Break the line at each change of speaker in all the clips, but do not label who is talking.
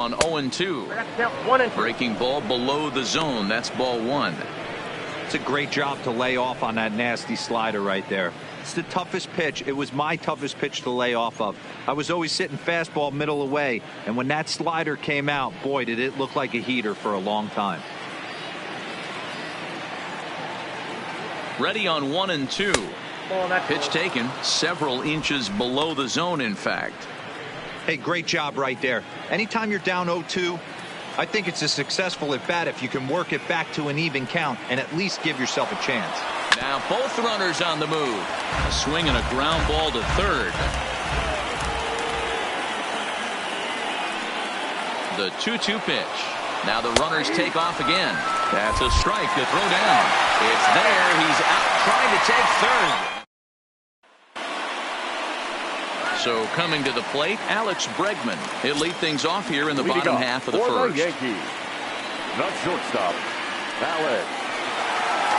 On 0-2. Breaking ball below the zone. That's ball one.
It's a great job to lay off on that nasty slider right there. It's the toughest pitch. It was my toughest pitch to lay off of. I was always sitting fastball middle away, and when that slider came out, boy, did it look like a heater for a long time.
Ready on 1-2. Pitch taken several inches below the zone, in fact.
Hey, great job right there. Anytime you're down 0-2, I think it's a successful at bat if you can work it back to an even count and at least give yourself a chance.
Now both runners on the move. A swing and a ground ball to third. The 2-2 pitch. Now the runners take off again. That's a strike to throw down. It's there. He's out trying to take third. So coming to the plate, Alex Bregman. He'll lead things off here in the bottom half of the first.
Yankees, the shortstop, Alex.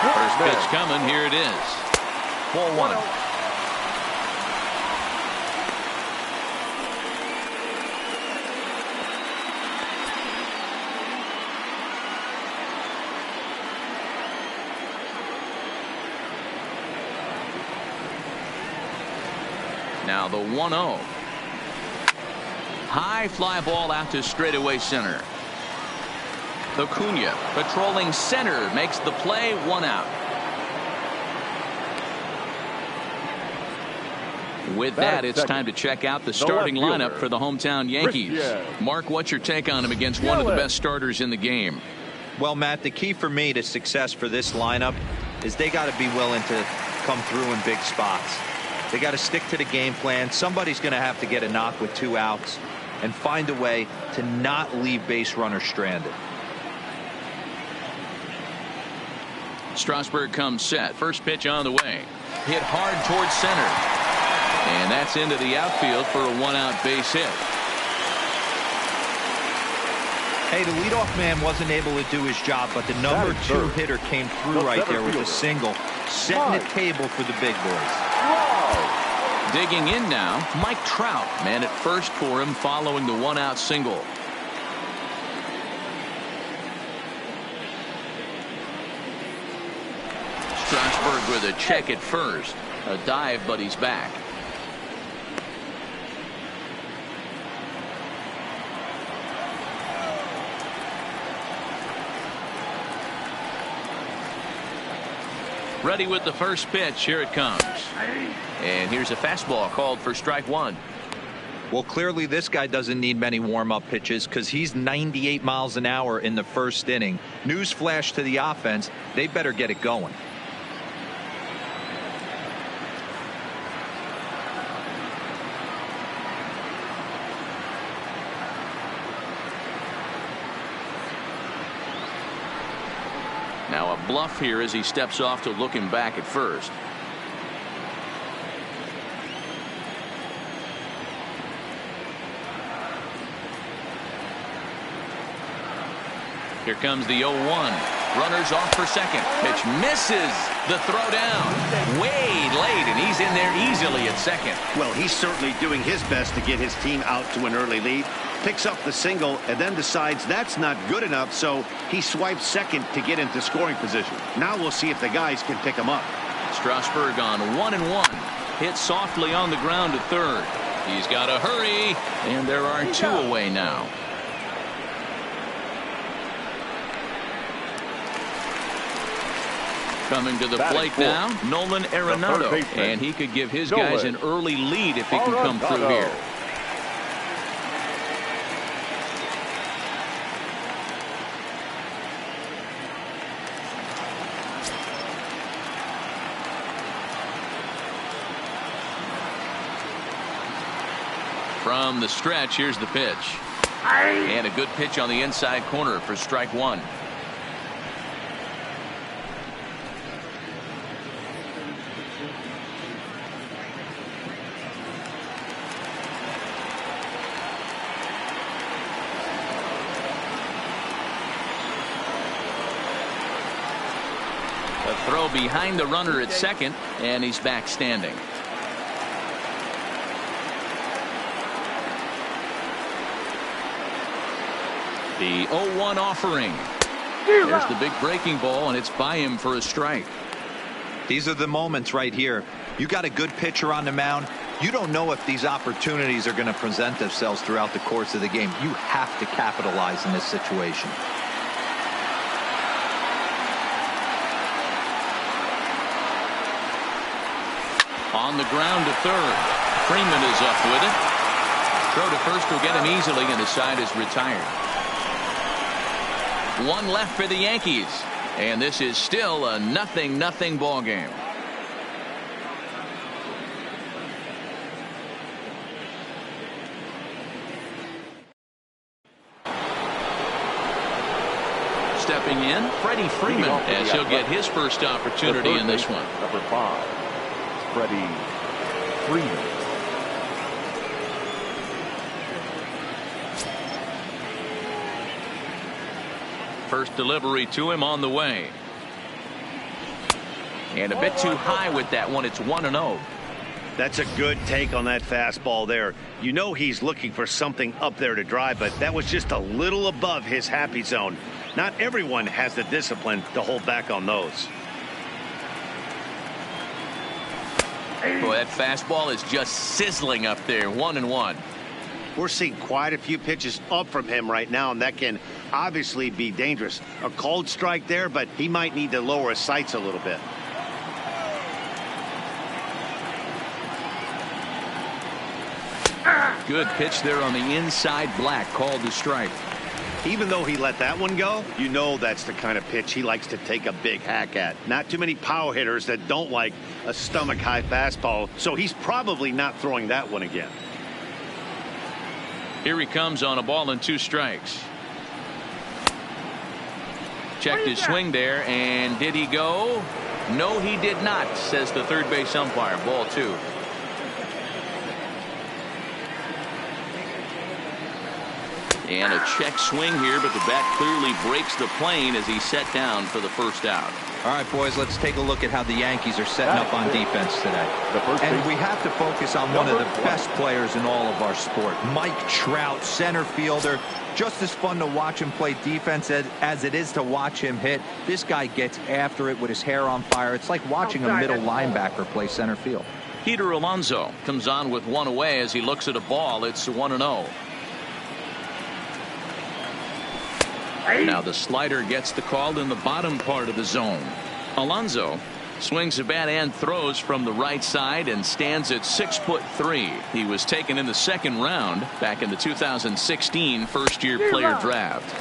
First pitch coming. Here it is. Ball one. Now the 1-0. High fly ball out to straightaway center. Acuna patrolling center makes the play, one out. With that, it's time to check out the starting lineup for the hometown Yankees. Mark, what's your take on him against one of the best starters in the game?
Well, Matt, the key for me to success for this lineup is they got to be willing to come through in big spots. They got to stick to the game plan. Somebody's going to have to get a knock with 2 outs and find a way to not leave base runners stranded.
Strasburg comes set. First pitch on the way. Hit hard towards center. And that's into the outfield for a 1-out base hit.
Hey, the leadoff man wasn't able to do his job, but the number 2 hitter came through right there with a single, setting the table for the big boys.
Digging in now, Mike Trout. Man at first for him following the 1-out single. Strasburg with a check at first. A dive, but he's back. Ready with the first pitch. Here it comes. And here's a fastball called for strike one.
Well, clearly this guy doesn't need many warm-up pitches because he's 98 miles an hour in the first inning. Newsflash to the offense. They better get it going.
Now a bluff here as he steps off to look him back at first. Here comes the 0-1. Runners off for second. Pitch misses. The throw down. Way late, and he's in there easily at second.
Well, he's certainly doing his best to get his team out to an early lead. Picks up the single and then decides that's not good enough, so he swipes second to get into scoring position. Now we'll see if the guys can pick him up.
Strasburg on 1-1. Hit softly on the ground to third. He's got to hurry, and there are 2 away now. Coming to the plate now, Nolan Arenado, and he could give his guys an early lead if he can come through here. From the stretch, here's the pitch. And a good pitch on the inside corner for strike one. A throw behind the runner at second, and he's back standing. The 0-1 offering. There's the big breaking ball, and it's by him for a strike.
These are the moments right here. You got a good pitcher on the mound. You don't know if these opportunities are going to present themselves throughout the course of the game. You have to capitalize in this situation.
On the ground to third. Freeman is up with it. Throw to first will get him easily, and his side is retired. One left for the Yankees, and this is still a 0-0 ball game. Stepping in, Freddie Freeman, as he'll get his first opportunity in this one.
Number 5, Freddie Freeman.
First delivery to him on the way. And a bit too high with that one. It's 1-0.
That's a good take on that fastball there. You know he's looking for something up there to drive, but that was just a little above his happy zone. Not everyone has the discipline to hold back on those.
Boy, that fastball is just sizzling up there. 1-1.
We're seeing quite a few pitches up from him right now, and that can obviously be dangerous. A cold strike there, but he might need to lower his sights a little bit.
Good pitch there on the inside. Black called the strike.
Even though he let that one go, you know that's the kind of pitch he likes to take a big hack at. Not too many power hitters that don't like a stomach-high fastball, so he's probably not throwing that one again.
Here he comes on a ball and 2 strikes. Checked his swing there, and did he go? No, he did not, says the third base umpire. Ball 2. And a check swing here, but the bat clearly breaks the plane as he's set down for the first out.
All right, boys, let's take a look at how the Yankees are setting up on defense today. And we have to focus on one of the best players in all of our sport, Mike Trout, center fielder. Just as fun to watch him play defense as it is to watch him hit. This guy gets after it with his hair on fire. It's like watching a middle linebacker play center field.
Peter Alonso comes on with one away as he looks at a ball. It's 1-0. Now the slider gets the call in the bottom part of the zone. Alonso swings a bat and throws from the right side and stands at 6'3". He was taken in the second round back in the 2016 first-year player draft.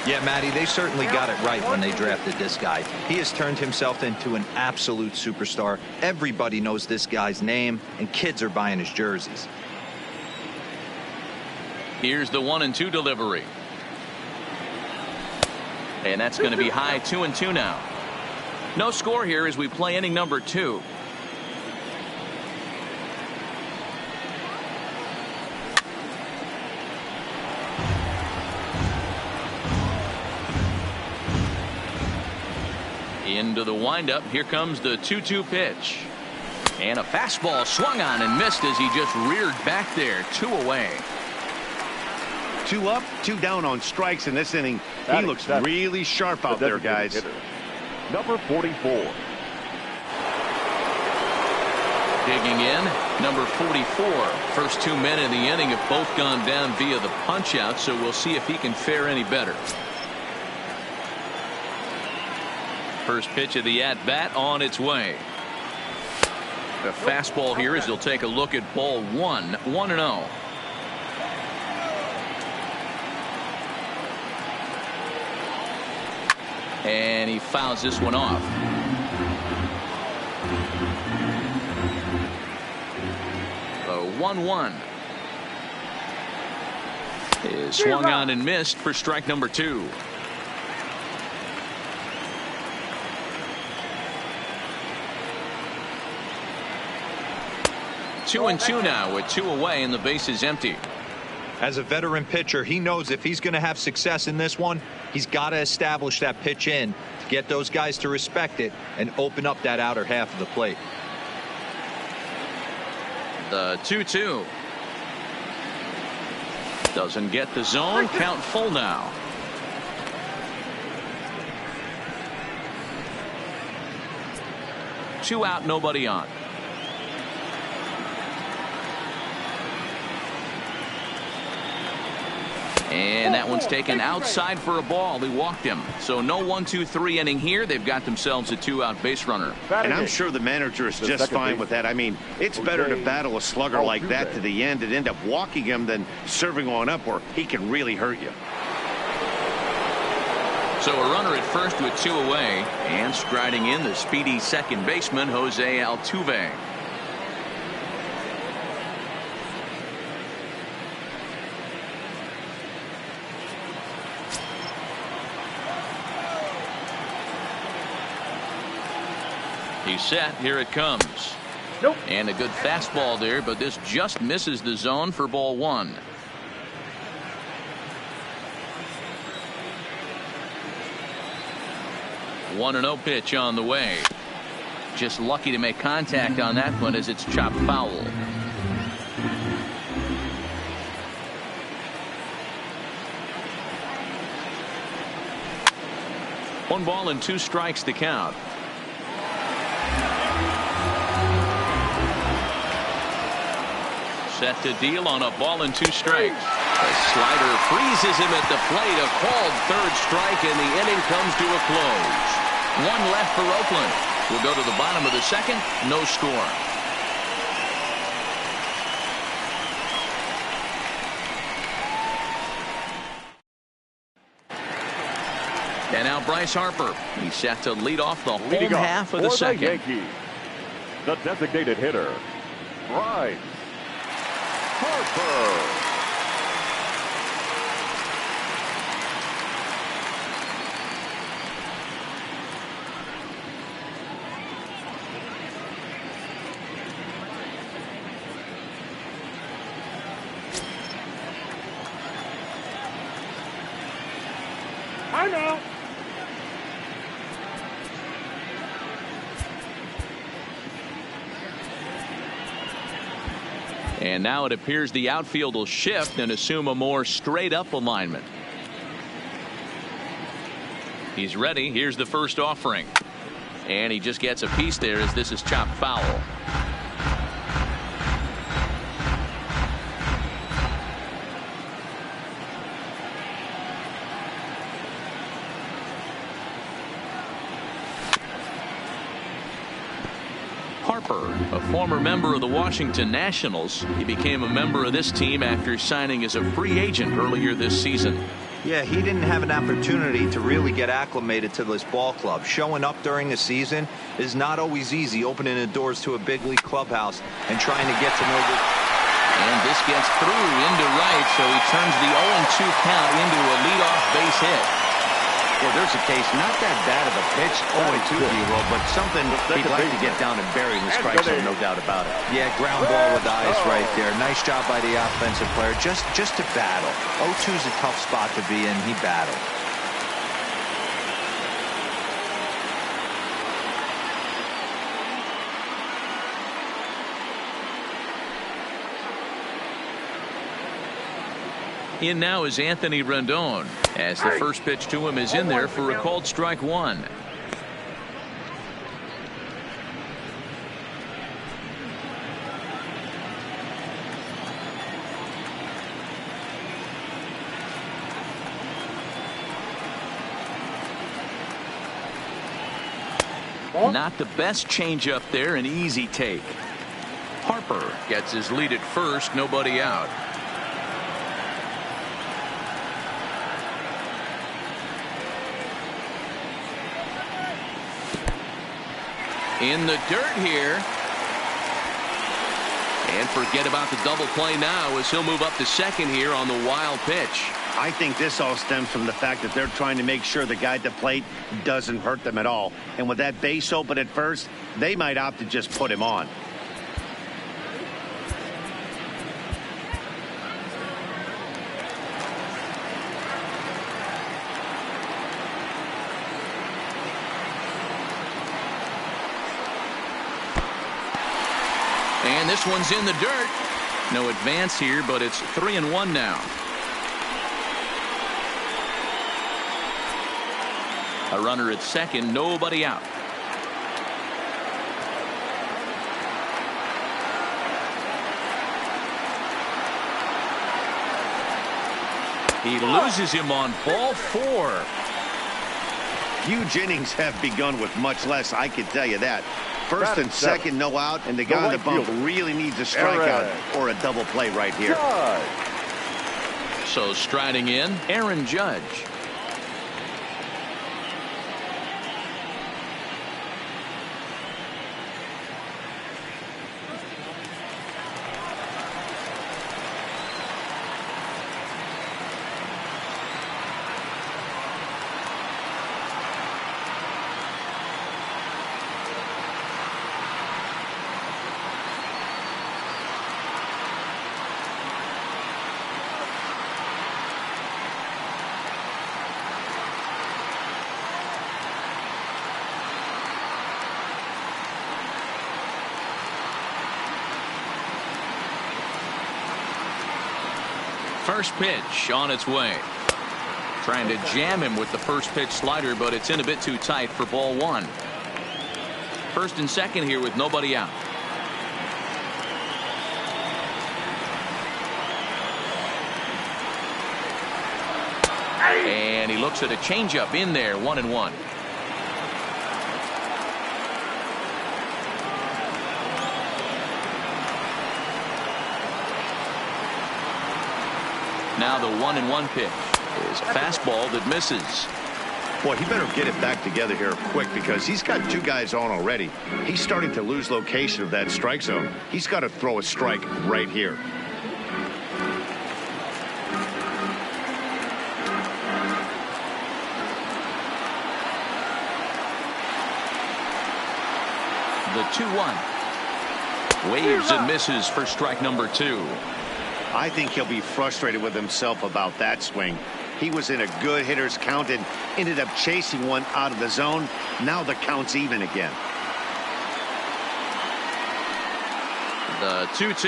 Yeah, Matty, they certainly got it right when they drafted this guy. He has turned himself into an absolute superstar. Everybody knows this guy's name, and kids are buying his jerseys.
Here's the 1-2 delivery. And that's going to be high. 2-2 now. No score here as we play inning number 2. Into the windup. Here comes the 2-2 pitch. And a fastball swung on and missed as he just reared back there. 2 away.
2 up, 2 down on strikes in this inning. He looks really sharp out there, guys.
Number 44.
Digging in, number 44. First 2 men in the inning have both gone down via the punch out, so we'll see if he can fare any better. First pitch of the at bat on its way. A fastball here as he'll take a look at ball 1. 1-0. And he fouls this one off. The 1-1 is swung on and missed for strike number 2. Two and 2 now with 2 away and the base is empty.
As a veteran pitcher, he knows if he's going to have success in this one, he's got to establish that pitch in to get those guys to respect it and open up that outer half of the plate.
The 2-2 doesn't get the zone. Count full now. 2 out, nobody on. And that one's taken outside for a ball. He walked him. So no 1-2-3 inning here. They've got themselves a 2-out base runner.
And I'm sure the manager is just fine with that. I mean, it's better to battle a slugger like that to the end and end up walking him than serving on up where he can really hurt you.
So a runner at first with 2 away, and striding in the speedy second baseman, Jose Altuve. He's set. Here it comes.
Nope.
And a good fastball there, but this just misses the zone for ball 1. One 1-0 pitch on the way. Just lucky to make contact on that one as it's chopped foul. 1 ball and 2 strikes to count. Set to deal on a ball and 2 strikes. The slider freezes him at the plate. A called 3rd strike, and the inning comes to a close. 1 left for Oakland. We'll go to the bottom of the 2nd. No score. And now Bryce Harper. He's set to lead off the home half of the 2nd.
Yankees, the designated hitter, Bryce Harper.
I know.
And now it appears the outfield will shift and assume a more straight up alignment. He's ready. Here's the first offering. And he just gets a piece there as this is chopped foul. Harper, a former member of the Washington Nationals. He became a member of this team after signing as a free agent earlier this season.
Yeah, he didn't have an opportunity to really get acclimated to this ball club. Showing up during the season is not always easy, opening the doors to a big league clubhouse and trying to get to know the...
And this gets through into right, so he turns the 0-2 count into a leadoff base hit.
Well, there's a case, not that bad of a pitch, 0-2 D-roll, but something he'd like to get down and bury in the strike zone, no doubt about it.
Yeah, ground ball with eyes right there. Nice job by the offensive player. Just to battle. 0-2 is a tough spot to be in. He battled.
In now is Anthony Rendon, as the first pitch to him is in there for a called strike 1. Not the best changeup there, an easy take. Harper gets his lead at first, nobody out. In the dirt here. And forget about the double play now as he'll move up to second here on the wild pitch.
I think this all stems from the fact that they're trying to make sure the guy at the plate doesn't hurt them at all. And with that base open at first, they might opt to just put him on.
And this one's in the dirt. No advance here, but it's 3-1 now. A runner at second, nobody out. He loses him on ball 4.
Huge innings have begun with much less, I can tell you that. First and second, no out, and the guy on the bump really needs a strikeout or a double play right here.
So striding in, Aaron Judge. First pitch on its way. Trying to jam him with the first pitch slider, but it's in a bit too tight for ball 1. First and second here with nobody out. And he looks at a changeup in there, 1-1. Now the 1-1 pitch is a fastball that misses.
Boy, he better get it back together here quick because he's got 2 guys on already. He's starting to lose location of that strike zone. He's got to throw a strike right here.
The 2-1. Waves and misses for strike number 2.
I think he'll be frustrated with himself about that swing. He was in a good hitter's count and ended up chasing one out of the zone. Now the count's even again.
The 2-2.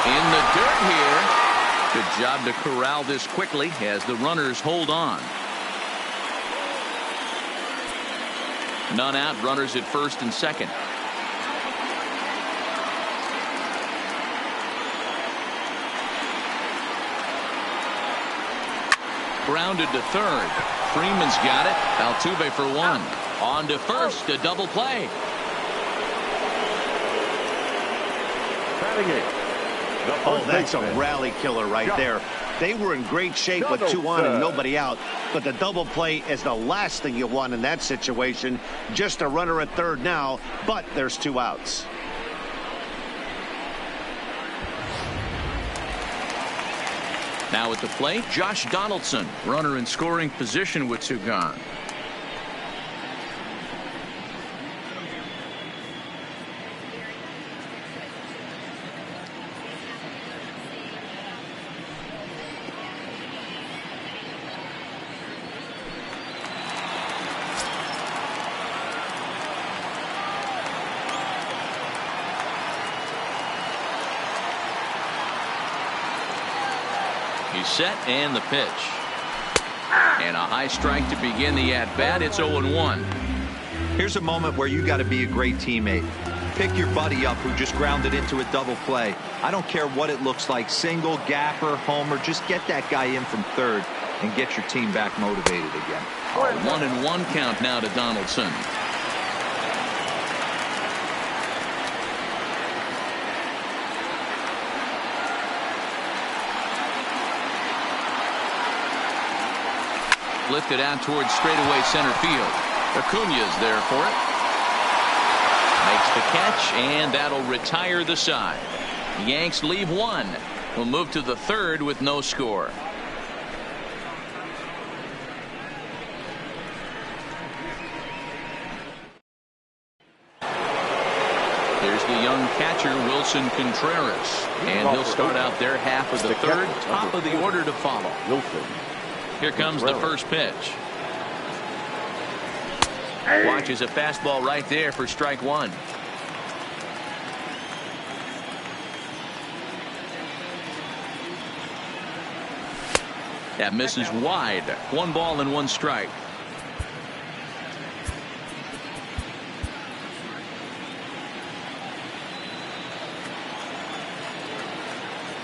In the dirt here. Good job to corral this quickly as the runners hold on. None out, runners at first and second. Grounded to third. Freeman's got it. Altuve for 1. On to first, a double play.
Oh, that's a rally killer right there. They were in great shape with 2 on and nobody out. But the double play is the last thing you want in that situation. Just a runner at third now, but there's 2 outs.
Now at the plate, Josh Donaldson, runner in scoring position with 2 gone. He's set and the pitch. And a high strike to begin the at-bat. It's 0-1.
Here's a moment where you got to be a great teammate. Pick your buddy up who just grounded into a double play. I don't care what it looks like, single, gapper, homer, just get that guy in from third and get your team back motivated again.
A 1-1 count now to Donaldson. Lifted out towards straightaway center field. Acuña's there for it. Makes the catch, and that'll retire the side. Yanks leave 1. We'll move to the third with no score. Here's the young catcher, Wilson Contreras. And he'll start out their half of the third, top of the order to follow. Here comes the first pitch. Watches a fastball right there for strike 1. That misses wide. 1 ball and 1 strike.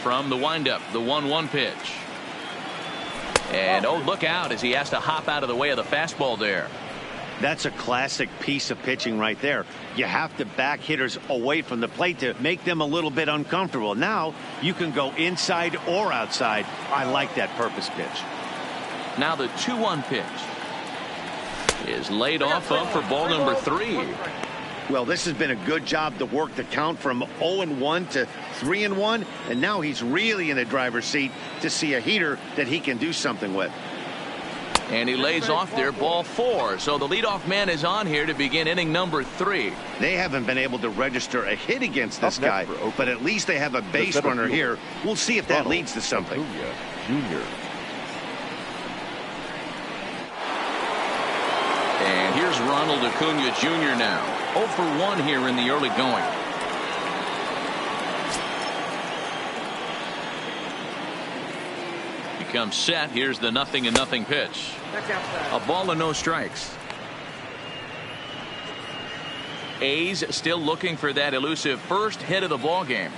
from the windup, the 1-1 pitch. And oh, look out as he has to hop out of the way of the fastball there.
That's a classic piece of pitching right there. You have to back hitters away from the plate to make them a little bit uncomfortable. Now you can go inside or outside. I like that purpose pitch.
Now the 2-1 pitch is laid off up for ball number 3.
Well, this has been a good job to work the count from 0-1 to 3-1, and now he's really in the driver's seat to see a heater that he can do something with.
And he lays off there, ball 4. So the leadoff man is on here to begin inning number 3.
They haven't been able to register a hit against this guy, but at least they have a base runner here. We'll see if that leads to something.
Junior.
And here's Ronald Acuna Jr. now. 0 for 1 here in the early going. Becomes set. Here's the 0-0 pitch. A ball and no strikes. A's still looking for that elusive first hit of the ball game.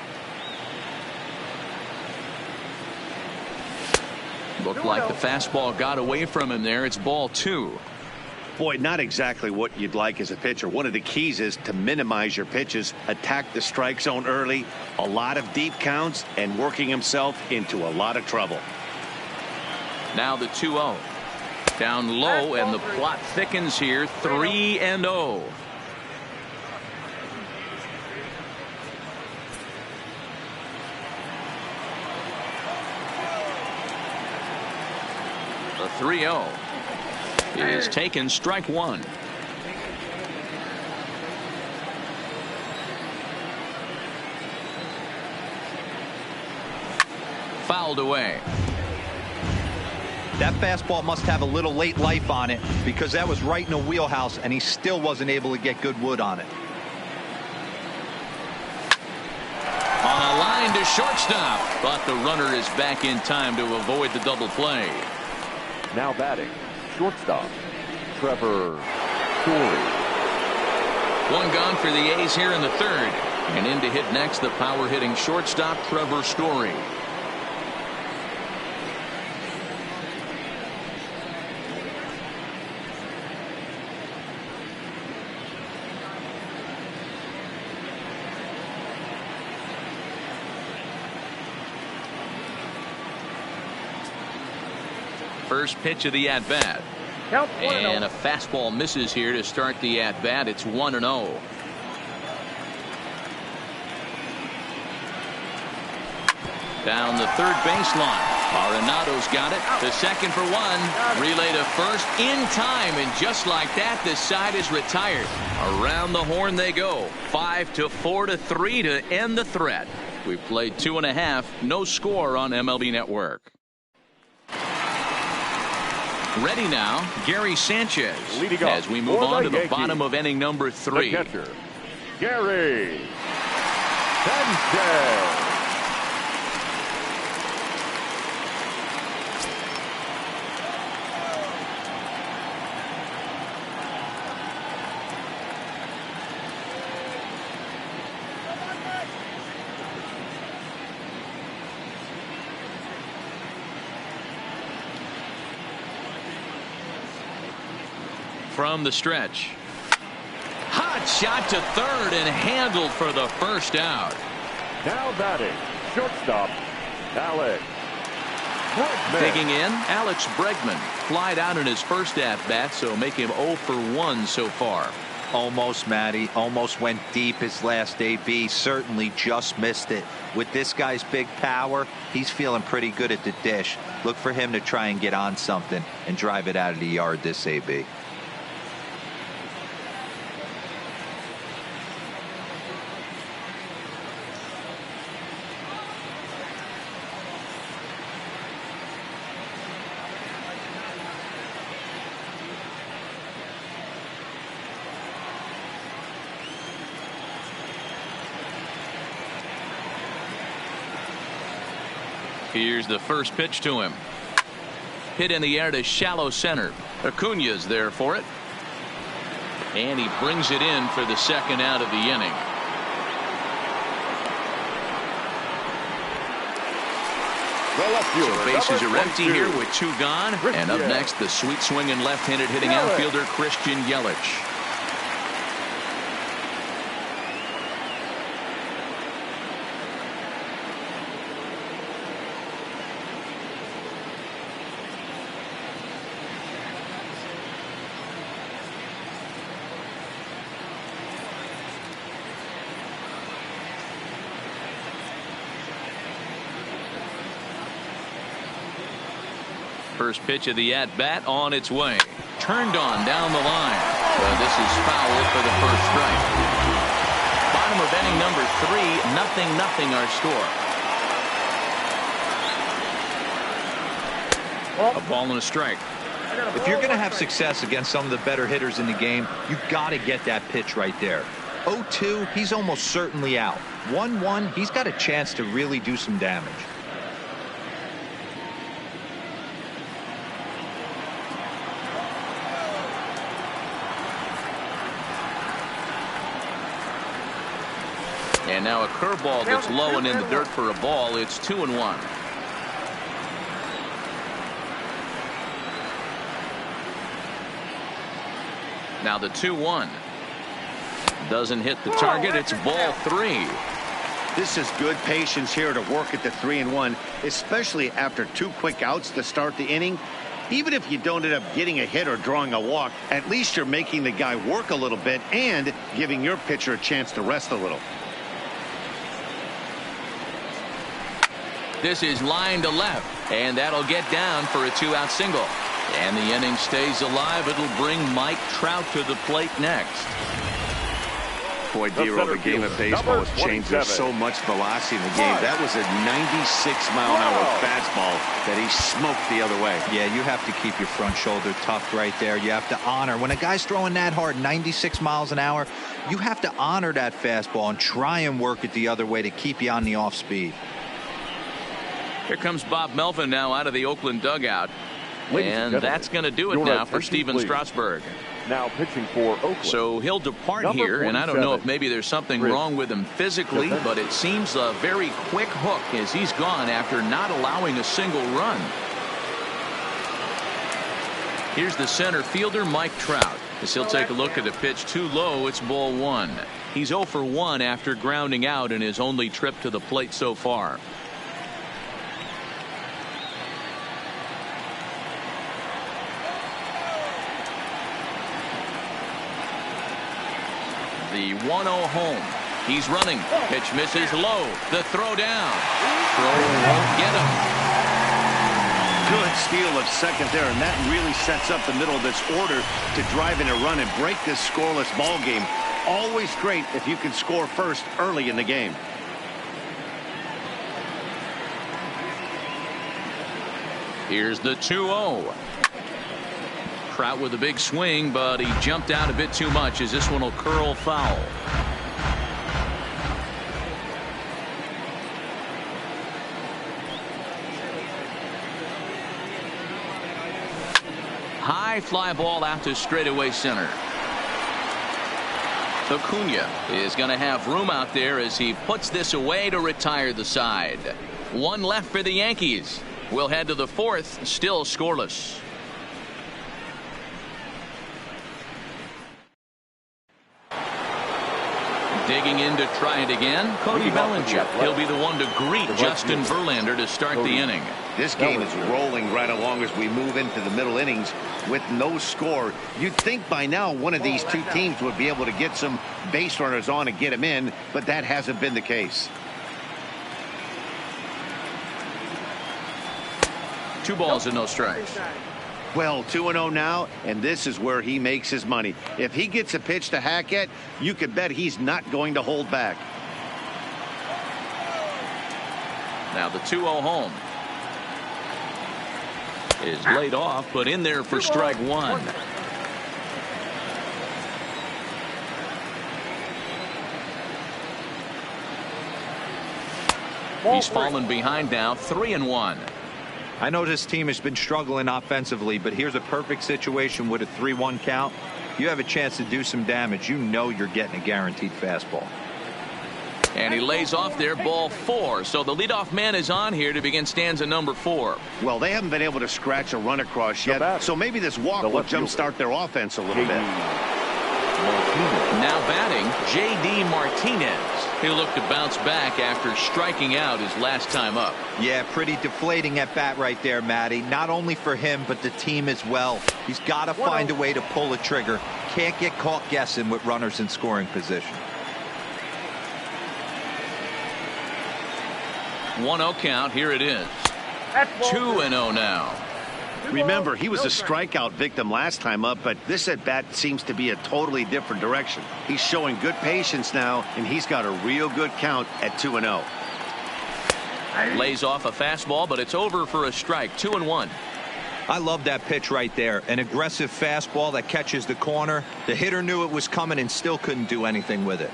Looked like the fastball got away from him there. It's ball 2.
Boy, not exactly what you'd like as a pitcher. One of the keys is to minimize your pitches, attack the strike zone early, a lot of deep counts, and working himself into a lot of trouble.
Now the 2-0. Down low, and the plot thickens here. 3-0. The 3-0 is taken, strike 1. Fouled away.
That fastball must have a little late life on it, because that was right in the wheelhouse and he still wasn't able to get good wood on it.
On a line to shortstop, but the runner is back in time to avoid the double play.
Now batting, shortstop, Trevor Story.
1 gone for the A's here in the 3rd. And in to hit next, the power hitting shortstop, Trevor Story. First pitch of the at-bat. And a fastball misses here to start the at-bat. It's 1-0. Down the third baseline. Arenado's got it. The second for 1. Relay to first in time. And just like that, the side is retired. Around the horn they go. 5-4-3 to end the threat. We played 2.5. No score on MLB Network. Ready now, Gary Sanchez, as we move on to the bottom of inning number 3.
The catcher, Gary Sanchez.
From the stretch. Hot shot to third and handled for the first out.
Now batting, shortstop, Alex Bregman.
Digging in, Alex Bregman flied out in his first at-bat, so make him 0 for 1 so far.
Almost, Matty. Almost went deep his last AB. Certainly just missed it. With this guy's big power, he's feeling pretty good at the dish. Look for him to try and get on something and drive it out of the yard this AB.
Here's the first pitch to him. Hit in the air to shallow center. Acuna's there for it. And he brings it in for the second out of the inning.
The left
So
fielder,
bases
number
are empty
22.
here with 2 gone. And up next, the sweet swinging left-handed hitting outfielder Christian Yelich. First pitch of the at-bat on its way. Turned on down the line. This is foul for the first strike. Bottom of inning number 3, 0-0 our score. A ball and a strike.
If you're going to have success against some of the better hitters in the game, you've got to get that pitch right there. 0-2, he's almost certainly out. 1-1, he's got a chance to really do some damage.
And now a curveball that's low and in the dirt for a ball. It's 2-1. Now the 2-1. Doesn't hit the target. It's ball 3.
This is good patience here to work at the 3-1, especially after 2 quick outs to start the inning. Even if you don't end up getting a hit or drawing a walk, at least you're making the guy work a little bit and giving your pitcher a chance to rest a little.
This is line to left, and that'll get down for a 2-out single. And the inning stays alive. It'll bring Mike Trout to the plate next.
Boy, Dero, the game of baseball has changed. There's so much velocity in the game. That was a 96-mile-an-hour fastball that he smoked the other way.
Yeah, you have to keep your front shoulder tucked right there. You have to honor. When a guy's throwing that hard, 96 miles an hour, you have to honor that fastball and try and work it the other way to keep you on the off speed.
Here comes Bob Melvin now out of the Oakland dugout. And that's going to do it now for Steven Strasburg.
Now pitching for Oakland.
So he'll depart
Number
here, and I don't know if
47,
maybe there's something wrong with him physically, but it seems a very quick hook as he's gone after not allowing a single run. Here's the center fielder, Mike Trout. As he'll take a look at the pitch too low, it's ball 1. He's 0 for 1 after grounding out in his only trip to the plate so far. The 1-0 home. He's running. Pitch misses low. The throw down. Throw won't get him.
Good steal of second there, and that really sets up the middle of this order to drive in a run and break this scoreless ball game. Always great if you can score first early in the game.
Here's the 2-0. Trout with a big swing, but he jumped out a bit too much as this one will curl foul. High fly ball out to straightaway center. Acuna is going to have room out there as he puts this away to retire the side. 1 left for the Yankees. We'll head to the 4th, still scoreless. Digging in to try it again, Cody Bellinger. He'll be the one to greet Justin Verlander to start the inning.
This game is rolling right along as we move into the middle innings with no score. You'd think by now one of these two teams would be able to get some base runners on and get them in, but that hasn't been the case.
2 balls and no strikes.
Well, 2-0 now, and this is where he makes his money. If he gets a pitch to Hackett, you could bet he's not going to hold back.
Now the 2-0 home is laid off, but in there for strike 1. He's fallen behind now, 3-1.
I know this team has been struggling offensively, but here's a perfect situation with a 3-1 count. You have a chance to do some damage. You know you're getting a guaranteed fastball.
And he lays off there, ball 4. So the leadoff man is on here to begin stanza number 4.
Well, they haven't been able to scratch a run across yet, so maybe this walk will jumpstart their offense a little bit.
Now batting, J.D. Martinez. He'll look to bounce back after striking out his last time up.
Yeah, pretty deflating at bat right there, Matty. Not only for him, but the team as well. He's got to find a way to pull a trigger. Can't get caught guessing with runners in scoring position.
1-0 count. Here it is. 2-0 now.
Remember, he was a strikeout victim last time up, but this at bat seems to be a totally different direction. He's showing good patience now, and he's got a real good count at 2-0.
Lays off a fastball, but it's over for a strike. 2-1.
I love that pitch right there. An aggressive fastball that catches the corner. The hitter knew it was coming and still couldn't do anything with it.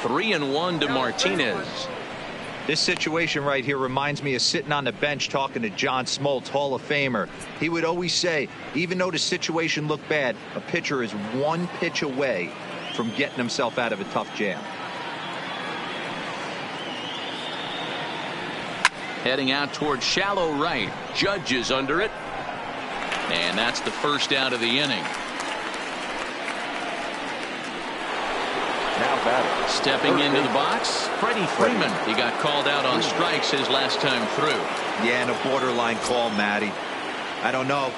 3-1 to Martinez.
This situation right here reminds me of sitting on the bench talking to John Smoltz, Hall of Famer. He would always say, even though the situation looked bad, a pitcher is one pitch away from getting himself out of a tough jam.
Heading out towards shallow right. Judge is under it. And that's the first out of the inning.
Now batting.
Stepping into the box, Freddie Freeman. He got called out on strikes his last time through.
Yeah, and a borderline call, Matty. I don't know.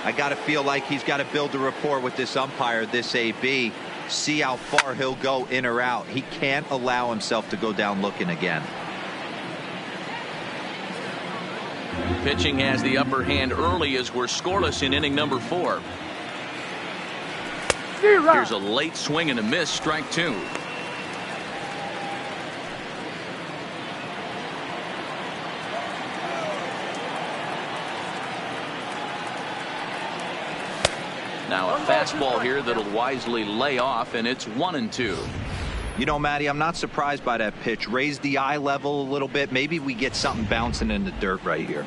I got to feel like he's got to build a rapport with this umpire, this AB. See how far he'll go in or out. He can't allow himself to go down looking again.
Pitching has the upper hand early as we're scoreless in inning number 4. Here's a late swing and a miss, strike 2. Now a fastball here that'll wisely lay off, and it's 1-2.
You know, Matty, I'm not surprised by that pitch. Raise the eye level a little bit. Maybe we get something bouncing in the dirt right here.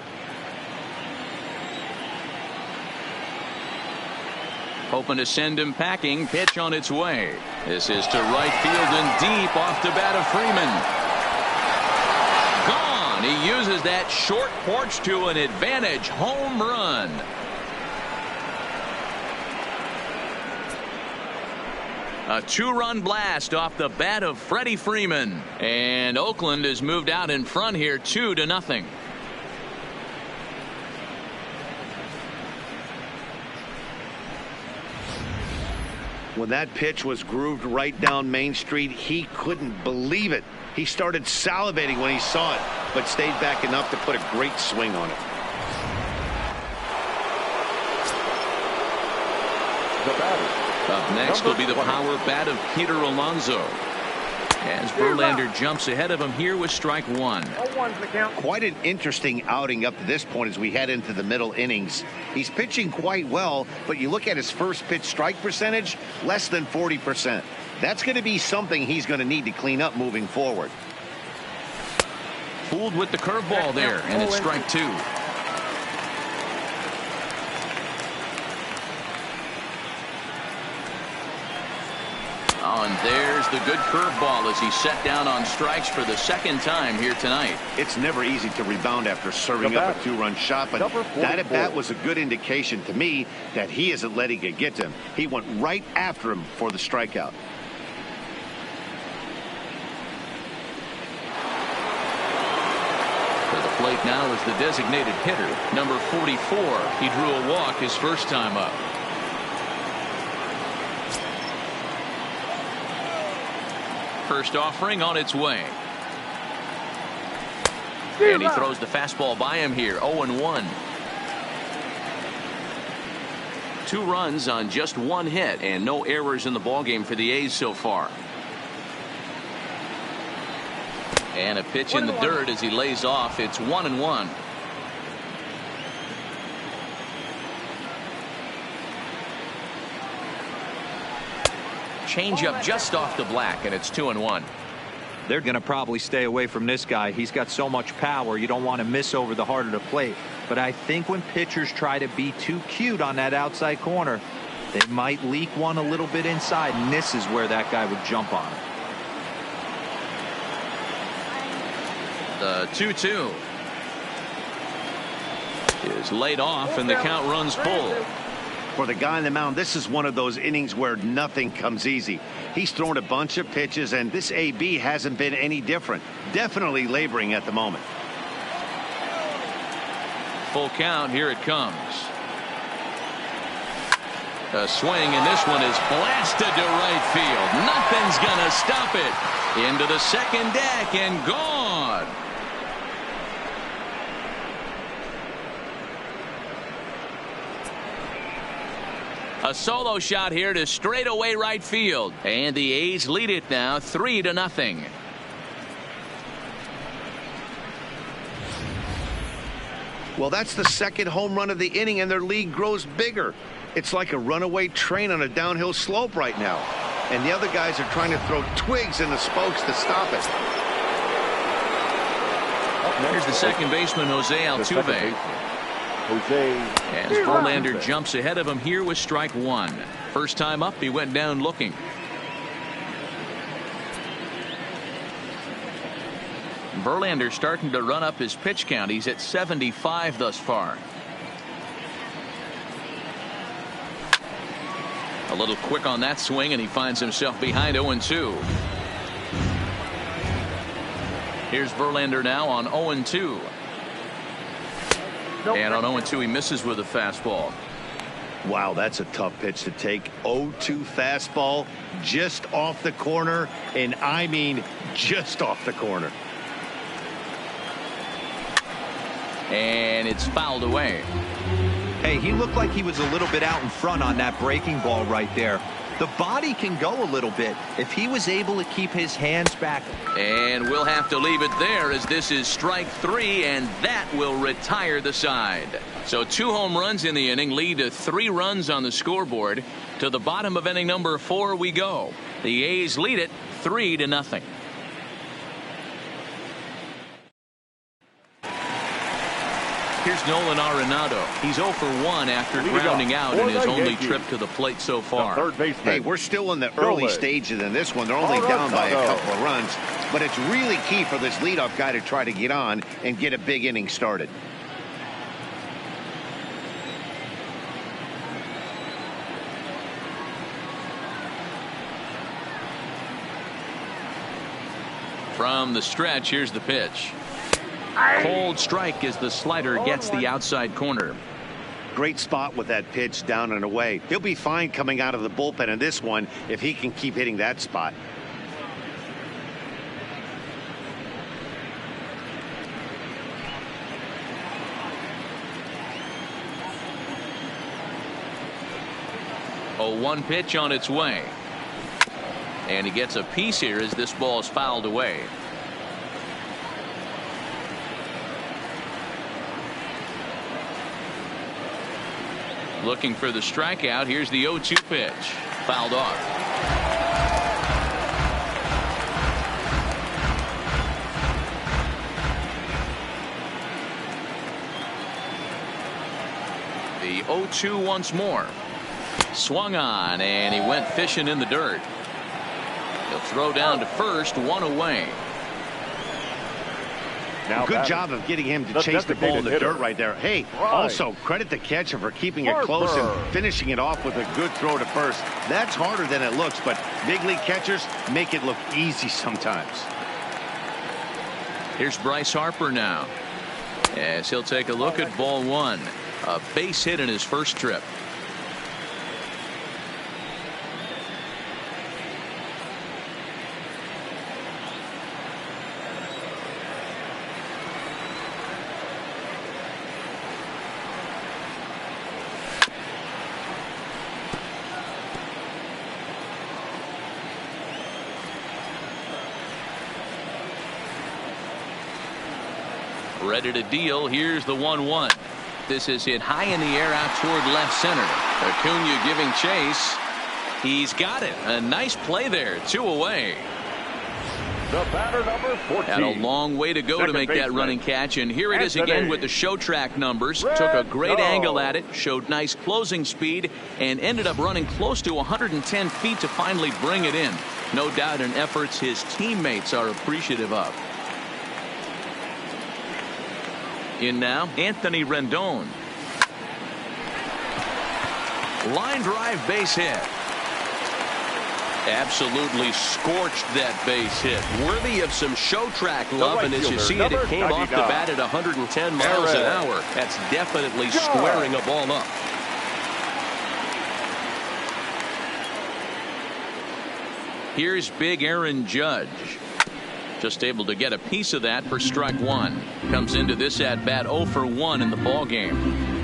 Hoping to send him packing. Pitch on its way. This is to right field and deep off the bat of Freeman. Gone. He uses that short porch to an advantage home run. A 2-run blast off the bat of Freddie Freeman. And Oakland has moved out in front here 2-0.
When that pitch was grooved right down Main Street, he couldn't believe it. He started salivating when he saw it, but stayed back enough to put a great swing on it.
The batter.
Up next will be the power bat of Peter Alonso. As Verlander jumps ahead of him here with strike 1.
Quite an interesting outing up to this point as we head into the middle innings. He's pitching quite well, but you look at his first pitch strike percentage, less than 40%. That's going to be something he's going to need to clean up moving forward.
Fooled with the curveball there, and it's strike 2. Oh, and there's the good curveball as he set down on strikes for the second time here tonight.
It's never easy to rebound after serving up a 2-run shot, but that at bat was a good indication to me that he isn't letting it get to him. He went right after him for the strikeout.
To the plate now is the designated hitter, number 44. He drew a walk his first time up. First offering on its way. And he throws the fastball by him here. 0-1. 2 runs on just 1 hit and no errors in the ballgame for the A's so far. And a pitch in the dirt as he lays off. It's 1-1. Changeup just off the black, and it's 2-1.
They're going to probably stay away from this guy. He's got so much power. You don't want to miss over the heart of the plate. But I think when pitchers try to be too cute on that outside corner, they might leak one a little bit inside, and this is where that guy would jump on it.
The 2-2 is laid off, and the count runs full.
For the guy on the mound, this is one of those innings where nothing comes easy. He's thrown a bunch of pitches, and this AB hasn't been any different. Definitely laboring at the moment.
Full count. Here it comes. A swing, and this one is blasted to right field. Nothing's gonna stop it. Into the second deck and gone. A solo shot here to straightaway right field, and the A's lead it now 3-0.
Well, that's the second home run of the inning, and their lead grows bigger. It's like a runaway train on a downhill slope right now, and the other guys are trying to throw twigs in the spokes to stop it.
Here's the second baseman, Jose Altuve. As Verlander jumps ahead of him here with strike one. First time up, he went down looking. Verlander starting to run up his pitch count. He's at 75 thus far. A little quick on that swing, and he finds himself behind 0-2. Here's Verlander now on 0-2. And on 0-2, he misses with a fastball.
Wow, that's a tough pitch to take. 0-2 fastball just off the corner, and I mean just off the corner.
And it's fouled away.
Hey, he looked like he was a little bit out in front on that breaking ball right there. The body can go a little bit if he was able to keep his hands back.
And we'll have to leave it there, as this is strike three, and that will retire the side. So 2 home runs in the inning lead to 3 runs on the scoreboard. To the bottom of inning number 4 we go. The A's lead it 3-0. Here's Nolan Arenado. He's 0 for 1 after grounding out in his only trip to the plate so far.
Hey, we're still in the early stages in this one. They're only down by a couple of runs, but it's really key for this leadoff guy to try to get on and get a big inning started.
From the stretch, here's the pitch. Cold strike as the slider gets the outside corner.
Great spot with that pitch down and away. He'll be fine coming out of the bullpen in this one if he can keep hitting that spot.
A 1 pitch on its way. And he gets a piece here as this ball is fouled away. Looking for the strikeout. Here's the 0-2 pitch. Fouled off. The 0-2 once more. Swung on, and he went fishing in the dirt. He'll throw down to first, 1 away.
Good job of getting him to chase the ball in the dirt right there. Hey, also credit the catcher for keeping it close and finishing it off with a good throw to first. That's harder than it looks, but big league catchers make it look easy sometimes.
Here's Bryce Harper now, as he'll take a look at ball 1. A base hit in his first trip. Ready to deal. Here's the 1-1. This is hit high in the air out toward left center. Acuna giving chase. He's got it. A nice play there. 2 away.
The batter, number 14.
Had a long way to go to make that running catch, and here it is again with the show track numbers. Took a great angle at it, showed nice closing speed, and ended up running close to 110 feet to finally bring it in. No doubt in efforts his teammates are appreciative of. In now, Anthony Rendon. Line drive base hit. Absolutely scorched that base hit.
Worthy of some show track love, and as you see it, it came off the bat at 110 miles an hour. That's definitely squaring a ball up.
Here's big Aaron Judge. Just able to get a piece of that for strike one. Comes into this at bat 0 for 1 in the ball game.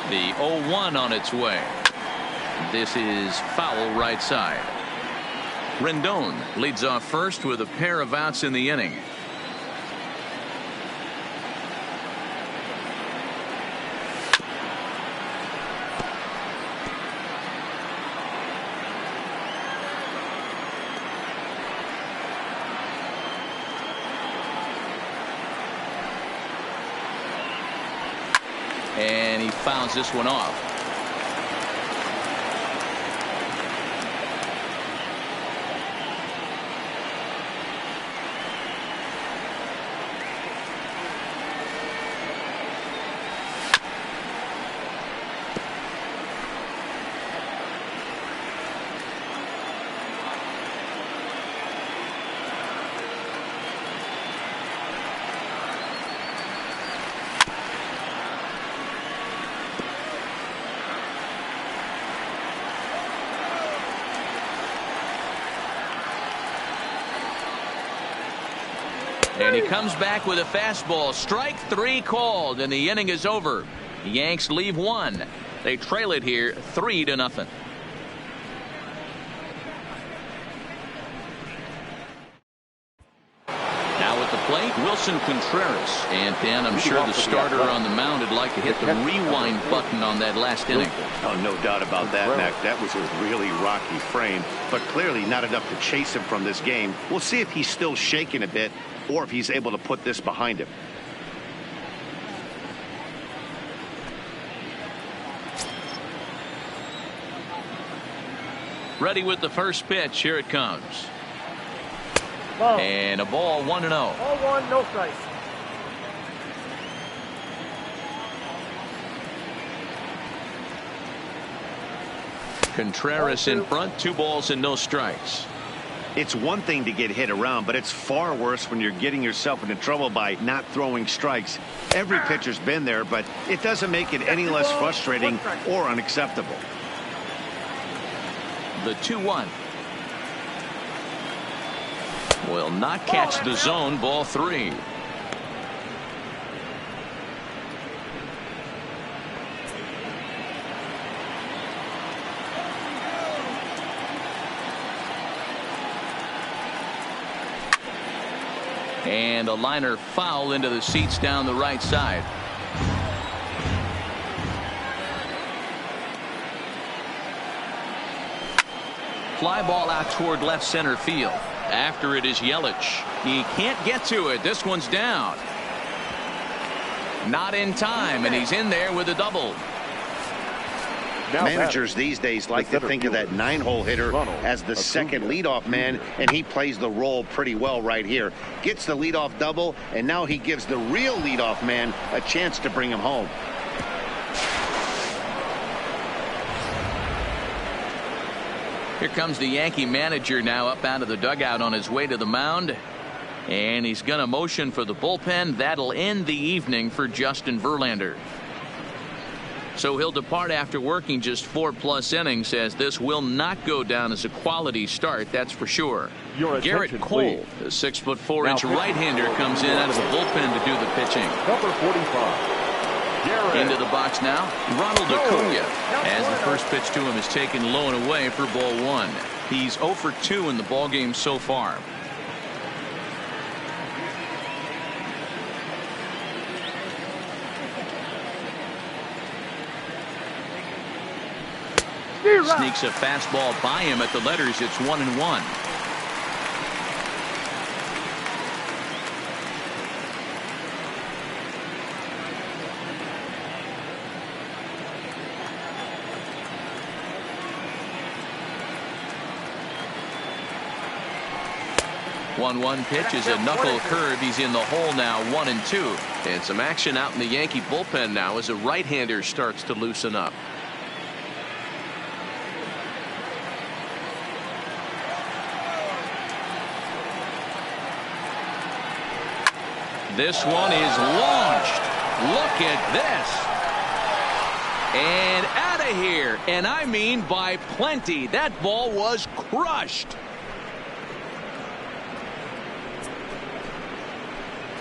The 0-1 on its way. This is foul right side. Rendon leads off first with a pair of outs in the inning. And he fouls this one off. And he comes back with a fastball. Strike 3 called, and the inning is over. The Yanks leave 1. They trail it here 3-0. Now at the plate, Wilson Contreras. And Dan, I'm sure the starter on the mound would like to hit the rewind button on that last inning.
Oh, no doubt about that, Mac. That was a really rocky frame, but clearly not enough to chase him from this game. We'll see if he's still shaking a bit, or if he's able to put this behind him.
Ready with the first pitch. Here it comes.
Ball.
And a ball 1-0.
Ball 1, no strikes.
Contreras in front, 2 balls and no strikes.
It's one thing to get hit around, but it's far worse when you're getting yourself into trouble by not throwing strikes. Every pitcher's been there, but it doesn't make it any less frustrating or unacceptable.
The 2-1. Will not catch the zone. Ball 3. And a liner foul into the seats down the right side. Fly ball out toward left center field. After it is Yelich. He can't get to it. This one's down. Not in time, and he's in there with a double.
Managers these days like to think of that 9-hole hitter as the second leadoff man, and he plays the role pretty well right here. Gets the leadoff double, and now he gives the real leadoff man a chance to bring him home.
Here comes the Yankee manager now up out of the dugout on his way to the mound. And he's going to motion for the bullpen. That'll end the evening for Justin Verlander. So he'll depart after working just 4+ innings, as this will not go down as a quality start, that's for sure. Garrett Cole, the 6'4" right-hander, comes in out of the bullpen to do the pitching.
Number 45.
Into the box now, Ronald Acuna, as the first pitch to him is taken low and away for ball 1. He's 0 for 2 in the ball game so far. Sneaks a fastball by him at the letters. It's 1-1. 1-1 pitch is a knuckle curve. He's in the hole now, 1-2.
And some action out in the Yankee bullpen now as a right-hander starts to loosen up.
This one is launched. Look at this. And out of here. And I mean by plenty. That ball was crushed.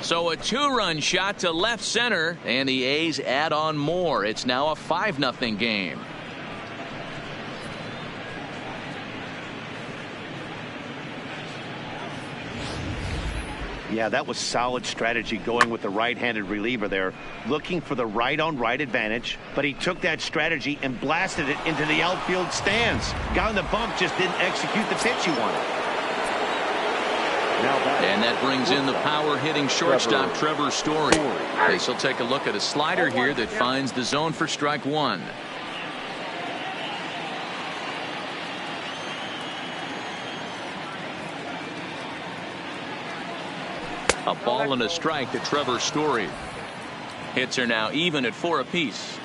So a 2-run shot to left center, and the A's add on more. It's now a 5-0 game.
Yeah, that was solid strategy going with the right-handed reliever there, looking for the right-on-right advantage, but he took that strategy and blasted it into the outfield stands. Guy on the bump just didn't execute the pitch he wanted.
And that brings in the power-hitting shortstop Trevor Story. As he'll take a look at a slider here that finds the zone for strike one. A ball and a strike to Trevor Story. Hits are now even at 4 apiece.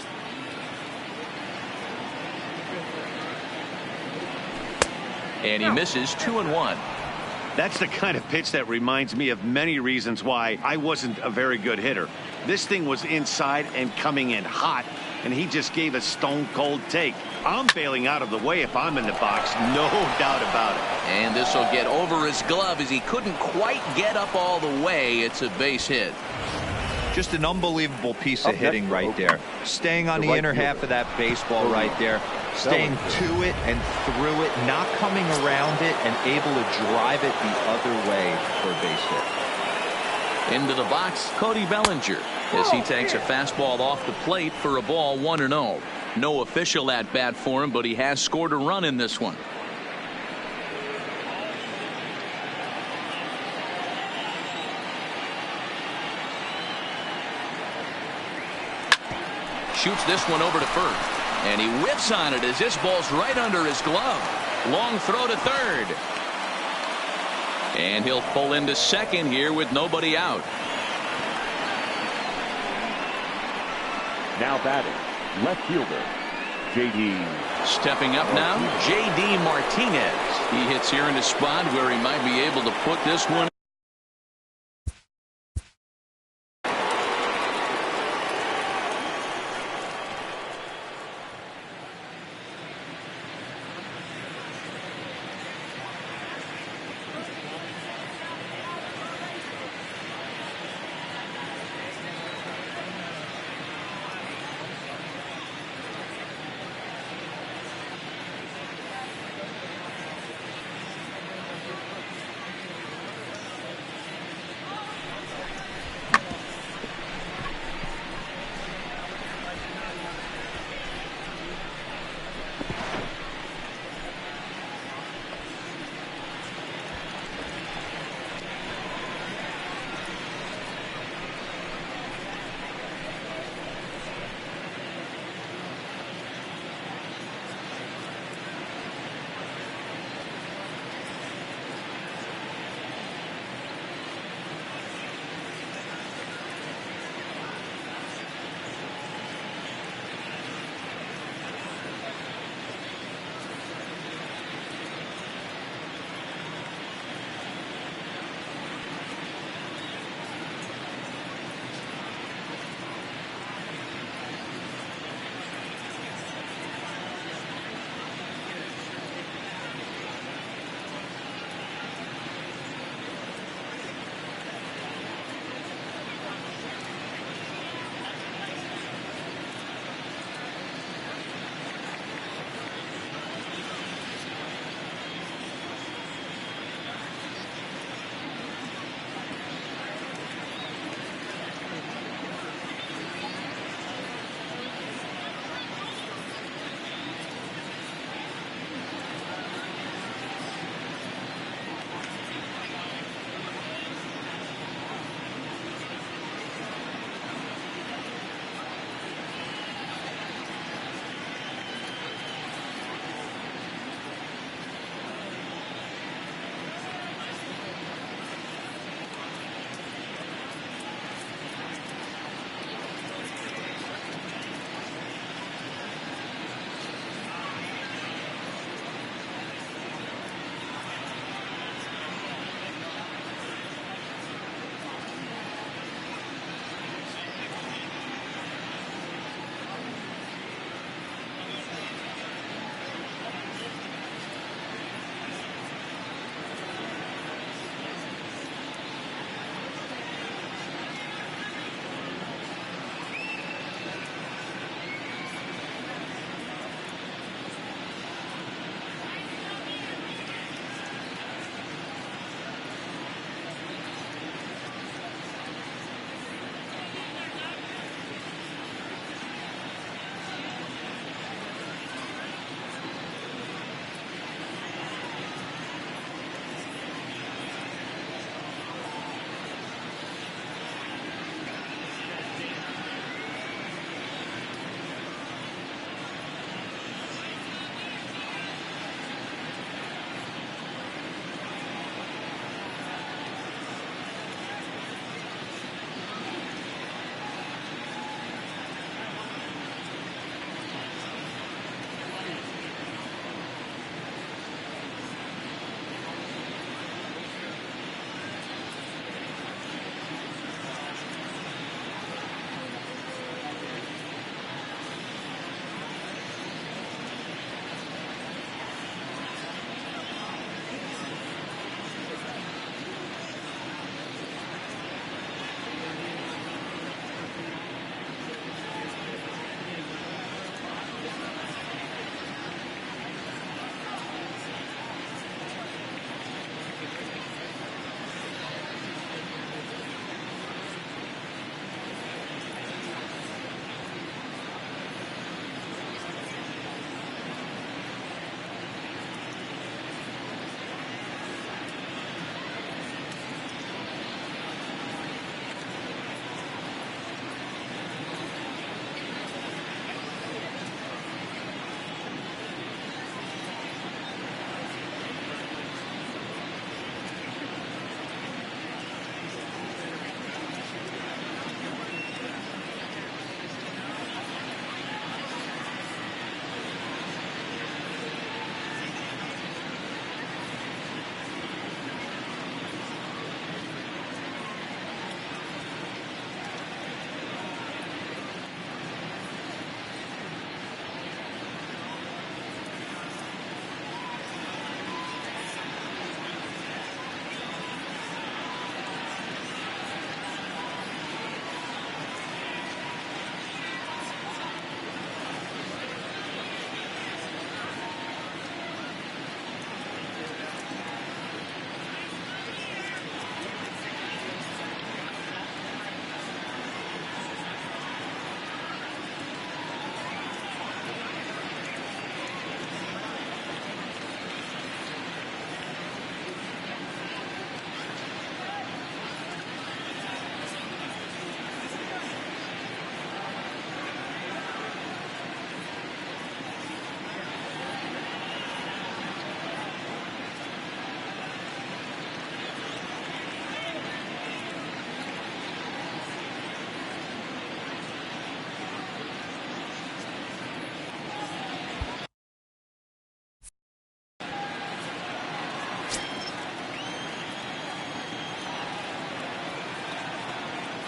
And he misses 2-1.
That's the kind of pitch that reminds me of many reasons why I wasn't a very good hitter. This thing was inside and coming in hot, and he just gave a stone-cold take. I'm bailing out of the way if I'm in the box, no doubt about it.
And this will get over his glove as he couldn't quite get up all the way. It's a base hit.
Just an unbelievable piece of hitting right there. Staying on the inner half of that baseball right there. Staying to it and through it, not coming around it, and able to drive it the other way for a base hit.
Into the box, Cody Bellinger, as he takes a fastball off the plate for a ball, 1-0. No official at bat for him, but he has scored a run in this one. Shoots this one over to first. And he whips on it as this ball's right under his glove. Long throw to third. And he'll pull into second here with nobody out.
Now batting, left fielder, J.D.
Stepping up now, J.D. Martinez. He hits here in a spot where he might be able to put this one.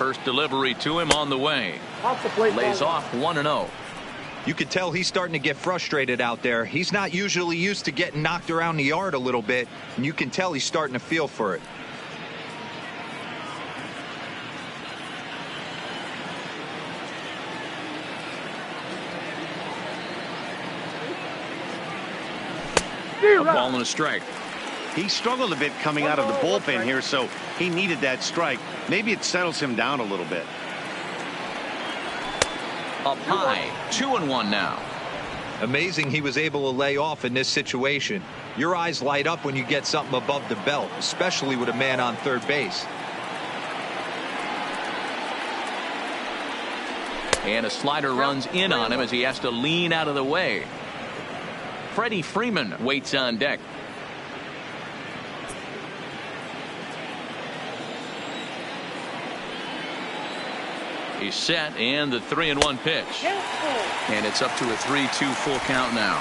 First delivery to him on the way.
Off the plate.
Lays off 1-0.
You could tell he's starting to get frustrated out there. He's not usually used to getting knocked around the yard a little bit, and you can tell he's starting to feel for it.
A ball and a strike.
He struggled a bit coming out of the bullpen here, so he needed that strike. Maybe it settles him down a little bit.
Up high, 2-1 now.
Amazing he was able to lay off in this situation. Your eyes light up when you get something above the belt, especially with a man on third base.
And a slider runs in on him as he has to lean out of the way. Freddie Freeman waits on deck. He's set, and the 3-1 pitch. And it's up to a 3-2 full count now.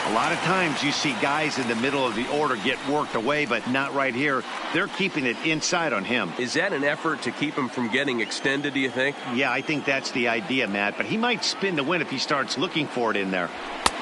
A lot of times you see guys in the middle of the order get worked away, but not right here. They're keeping it inside on him.
Is that an effort to keep him from getting extended, do you think?
Yeah, I think that's the idea, Matt, but he might spin to win if he starts looking for it in there.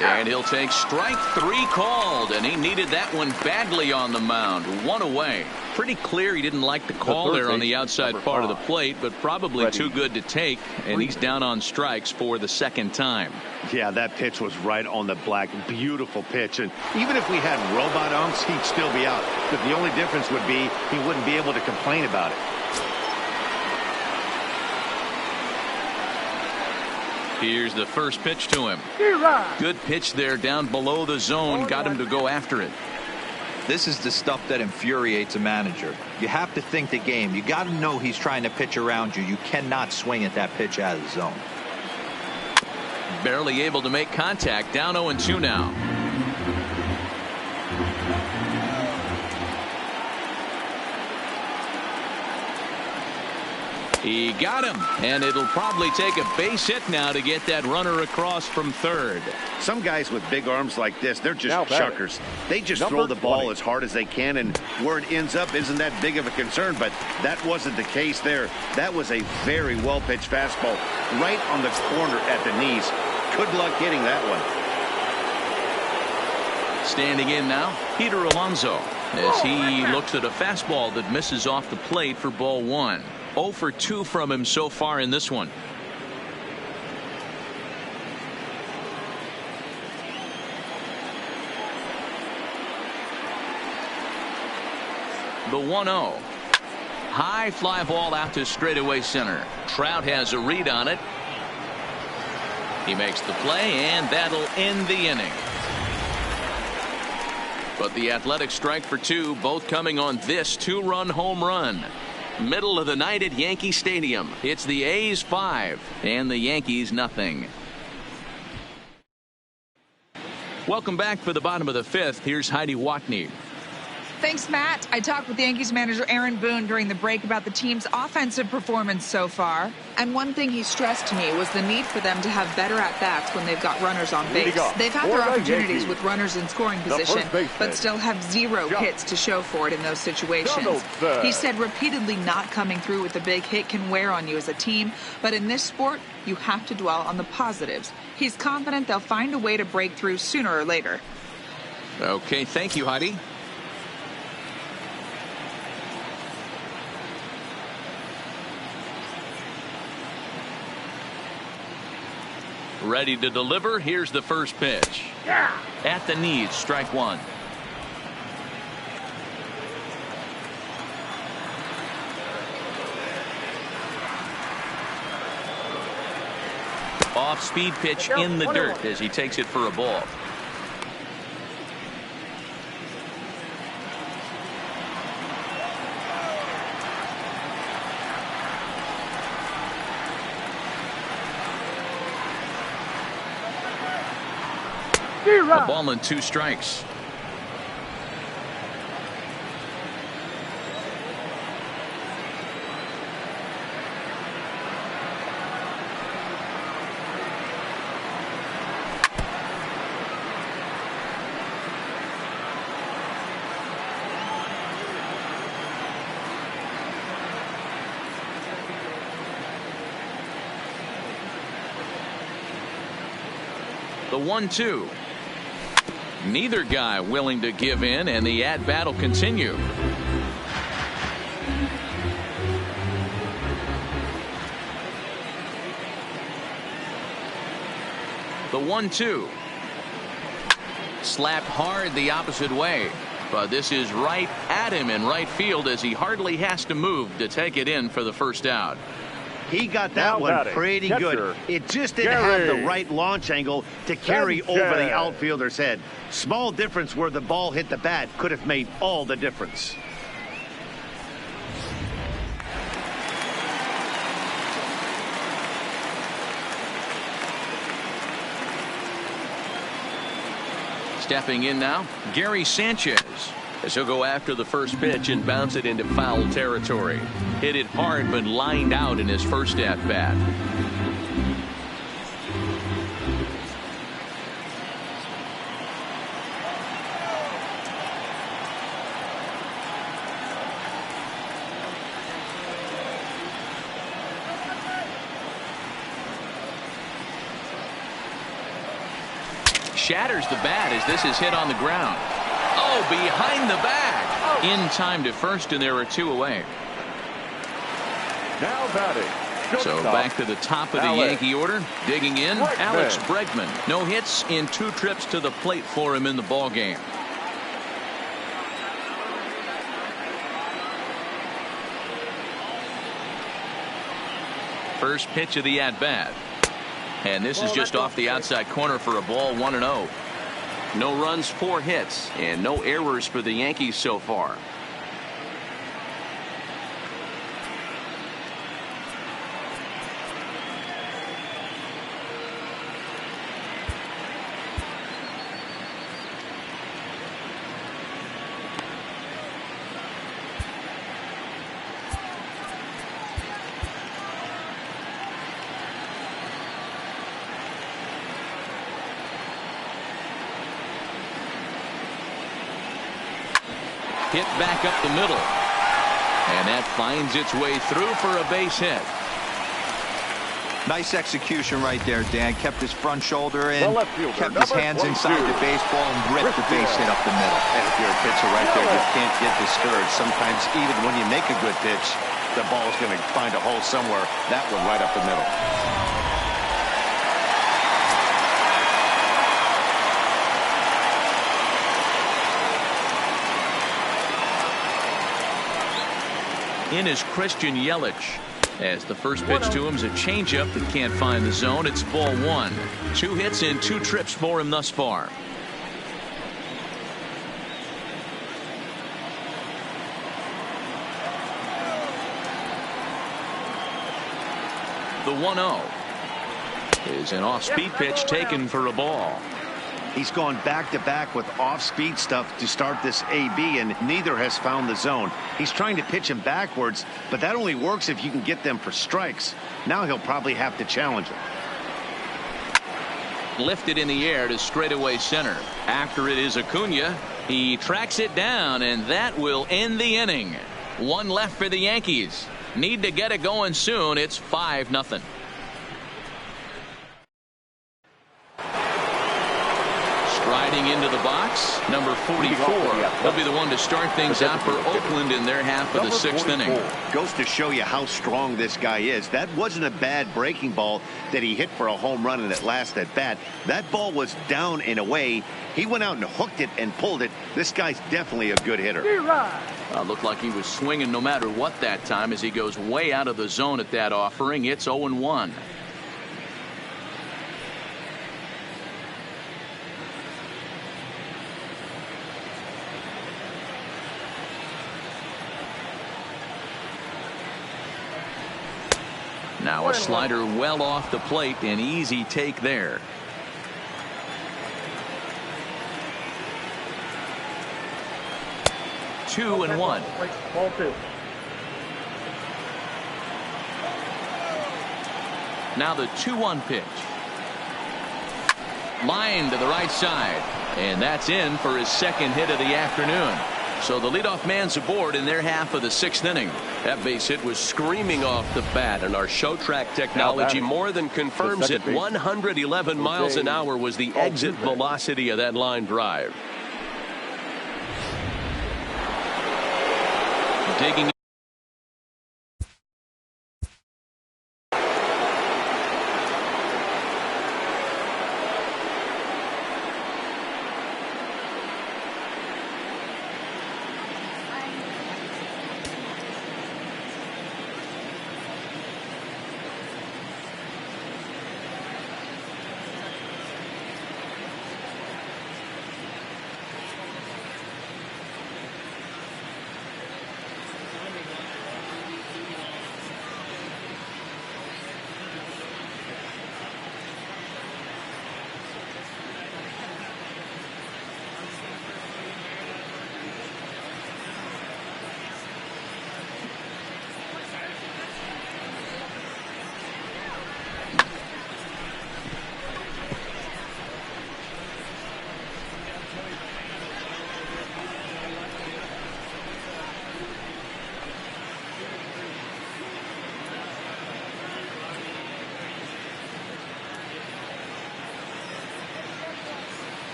And he'll take strike 3 called, and he needed that one badly on the mound. 1 away. Pretty clear he didn't like the call there on the outside part of the plate, but probably too good to take, and he's down on strikes for the second time.
Yeah, that pitch was right on the black. Beautiful pitch, and even if we had robot umps, he'd still be out. But the only difference would be he wouldn't be able to complain about it.
Here's the first pitch to him. Good pitch there down below the zone. Got him to go after it.
This is the stuff that infuriates a manager. You have to think the game. You got to know he's trying to pitch around you. You cannot swing at that pitch out of the zone.
Barely able to make contact. Down 0-2 now. He got him, and it'll probably take a base hit now to get that runner across from third.
Some guys with big arms like this, they're just chuckers. They just throw the ball as hard as they can, and where it ends up isn't that big of a concern, but that wasn't the case there. That was a very well-pitched fastball right on the corner at the knees. Good luck getting that one.
Standing in now, Peter Alonso, as he looks at a fastball that misses off the plate for ball 1. 0 for 2 from him so far in this one. The 1-0. High fly ball out to straightaway center. Trout has a read on it. He makes the play, and that'll end the inning. But the Athletics strike for 2, both coming on this 2-run home run. Middle of the night at Yankee Stadium. It's the A's 5 and the Yankees nothing. Welcome back for the bottom of the 5th. Here's Heidi Watney.
Thanks, Matt. I talked with Yankees manager Aaron Boone during the break about the team's offensive performance so far. And one thing he stressed to me was the need for them to have better at-bats when they've got runners on base. They've had their opportunities with runners in scoring position, but still have 0 hits to show for it in those situations. He said repeatedly not coming through with a big hit can wear on you as a team, but in this sport, you have to dwell on the positives. He's confident they'll find a way to break through sooner or later.
Okay, thank you, Heidi. Ready to deliver. Here's the first pitch. At the knees, strike 1. Off-speed pitch in the dirt as he takes it for a ball. A ball and 2 strikes. The 1-2. Neither guy willing to give in, and the at-bat will continue. The 1-2. Slapped hard the opposite way. But this is right at him in right field as he hardly has to move to take it in for the first out.
He got that one pretty good. It just didn't have the right launch angle to carry over the outfielder's head. Small difference where the ball hit the bat could have made all the difference.
Stepping in now, Gary Sanchez, as he'll go after the first pitch and bounce it into foul territory. Hit it hard but lined out in his first at-bat. Shatters the bat as this is hit on the ground. Oh, behind the bag. In time to first, and there are two away.
Now batting.
So back to the top of the Yankee order. Digging in, Alex Bregman. No hits in 2 trips to the plate for him in the ball game. First pitch of the at-bat. And this is just off the outside corner for a ball, 1-0. No runs, 4 hits, and no errors for the Yankees so far. Hit back up the middle. And that finds its way through for a base hit.
Nice execution right there, Dan. Kept his front shoulder in, kept his hands inside the baseball, and ripped the base hit up the middle.
And if you're a pitcher right there, you can't get discouraged. Sometimes even when you make a good pitch, the ball's going to find a hole somewhere. That one right up the middle.
In is Christian Yelich, as the first pitch to him is a changeup that can't find the zone. It's ball 1. 2 hits in 2 trips for him thus far. The 1-0 is an off-speed pitch taken for a ball.
He's gone back-to-back with off-speed stuff to start this AB, and neither has found the zone. He's trying to pitch him backwards, but that only works if you can get them for strikes. Now he'll probably have to challenge him.
Lifted in the air to straightaway center. After it is Acuna. He tracks it down, and that will end the inning. 1 left for the Yankees. Need to get it going soon. It's 5-0. Riding into the box, number 44. He'll be the one to start things out for Oakland in their half of the 6th inning.
Goes to show you how strong this guy is. That wasn't a bad breaking ball that he hit for a home run in that last at bat. That ball was down and away. He went out and hooked it and pulled it. This guy's definitely a good hitter.
Looked like he was swinging no matter what that time as he goes way out of the zone at that offering. It's 0-1. Now a slider well off the plate, an easy take there. Two and 1.
Ball 2.
Now the 2-1 pitch. Line to the right side. And that's in for his second hit of the afternoon. So the leadoff man's aboard in their half of the 6th inning.
That base hit was screaming off the bat, and our show track technology more than confirms it. 111 miles an hour was the exit velocity of that line drive.
Digging.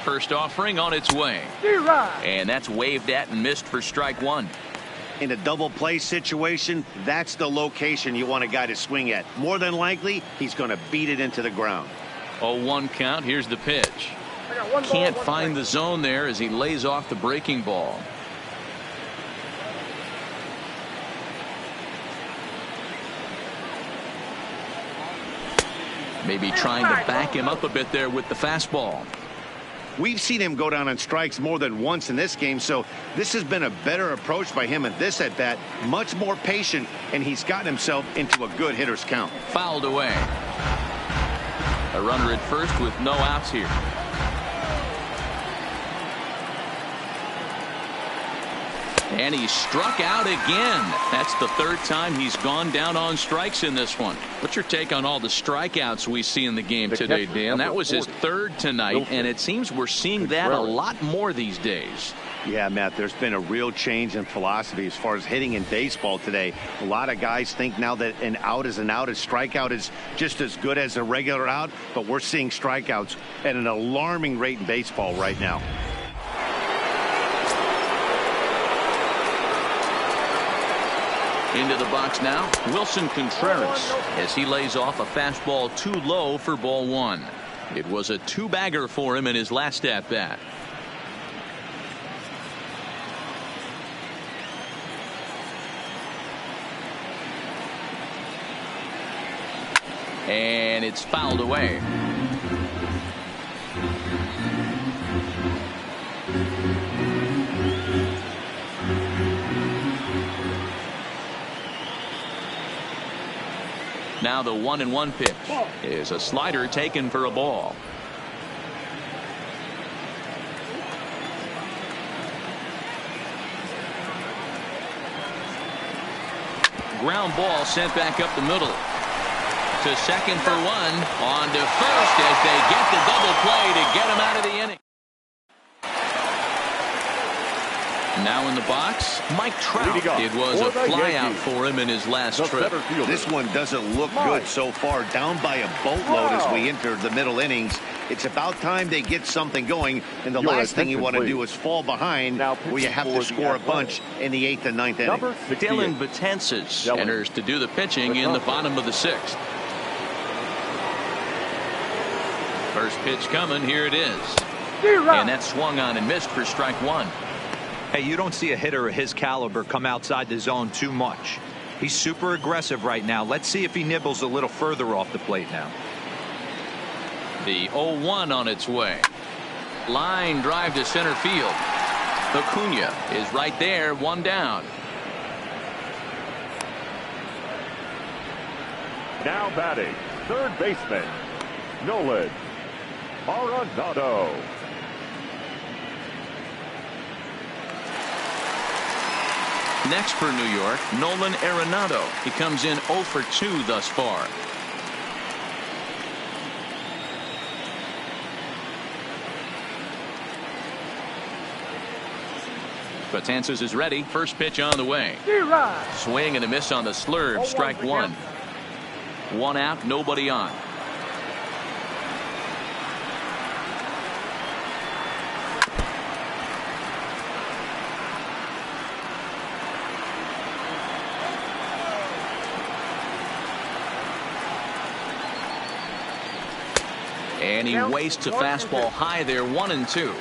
First offering on its way. And that's waved at and missed for strike one.
In a double play situation, that's the location you want a guy to swing at. More than likely, he's going to beat it into the ground.
0-1 count. Here's the pitch. Can't find the zone there as he lays off the breaking ball. Maybe trying to back him up a bit there with the fastball.
We've seen him go down on strikes more than once in this game, so this has been a better approach by him at this at-bat. Much more patient, and he's gotten himself into a good hitter's count.
Fouled away. A runner at first with no outs here. And he struck out again. That's the third time he's gone down on strikes in this one. What's your take on all the strikeouts we see in the game today, Dan? That was his third tonight, and it seems we're seeing that a lot more these days.
Yeah, Matt, there's been a real change in philosophy as far as hitting in baseball today. A lot of guys think now that an out is an out. A strikeout is just as good as a regular out, but we're seeing strikeouts at an alarming rate in baseball right now.
Into the box now, Wilson Contreras, as he lays off a fastball too low for ball one. It was a two-bagger for him in his last at-bat. And it's fouled away. Now the 1-1 pitch is a slider taken for a ball. ground ball sent back up the middle. To second for one. On to first as they get the double play to get him out of the inning. Now in the box, Mike Trout. It was a flyout for him in his last trip.
This one doesn't look good so far. Down by a boatload as we enter the middle innings. It's about time they get something going. And the last thing you want to do is fall behind where you have to score a bunch in the 8th and 9th inning.
Dylan Betances enters to do the pitching in the bottom of the 6th. First pitch coming. Here it is. And that swung on and missed for strike one.
Hey, you don't see a hitter of his caliber come outside the zone too much. He's super aggressive right now. Let's see if he nibbles a little further off the plate now.
The 0-1 on its way. Line drive to center field. Acuna is right there, one down.
Now batting, third baseman, Nolan Arenado.
Next for New York, Nolan Arenado. He comes in 0 for 2 thus far. Betances is ready. First pitch on the way. Swing and a miss on the slurve. Strike one. One out, nobody on. And he wastes a fastball high there, 1-2.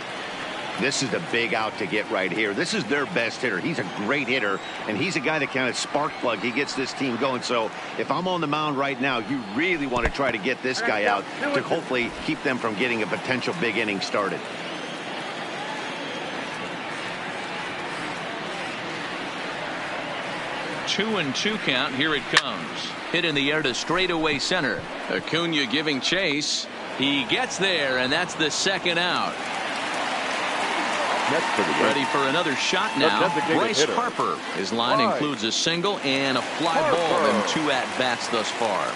This is a big out to get right here. This is their best hitter. He's a great hitter, and he's a guy that kind of spark plug. He gets this team going. So if I'm on the mound right now, you really want to try to get this guy out to hopefully keep them from getting a potential big inning started.
Two and two count. Here it comes. Hit in the air to straightaway center. Acuna giving chase. He gets there, and that's the second out. Ready for another shot now. Bryce Harper. His line includes a single and a fly ball in 2 at-bats thus far.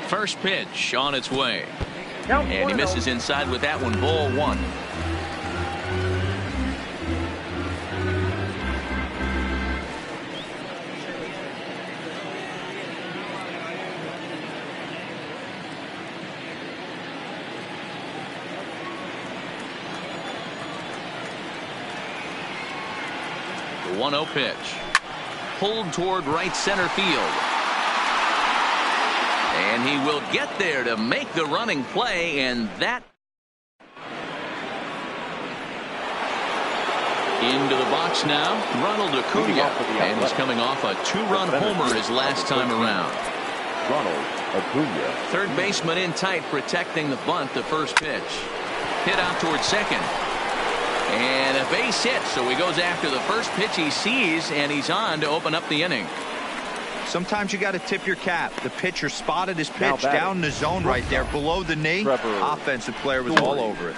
First pitch on its way. And he misses inside with that one. Ball one. The 1-0 pitch. Pulled toward right center field. And he will get there to make the running play, and that into the box now. Ronald Acuna, and he's coming off a 2-run homer his last time around.
Ronald Acuna.
Third baseman in tight, protecting the bunt. The first pitch hit out towards second, and a base hit. So he goes after the first pitch he sees, and he's on to open up the inning.
Sometimes you got to tip your cap. The pitcher spotted his pitch down in the zone right there below the knee. Offensive player was all over it.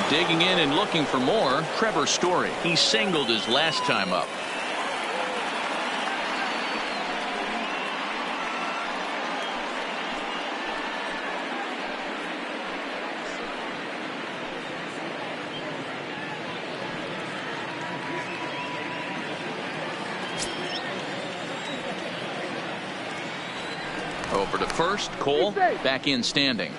Digging in and looking for more, Trevor Story. He singled his last time up. Over to first. Cole back in standing.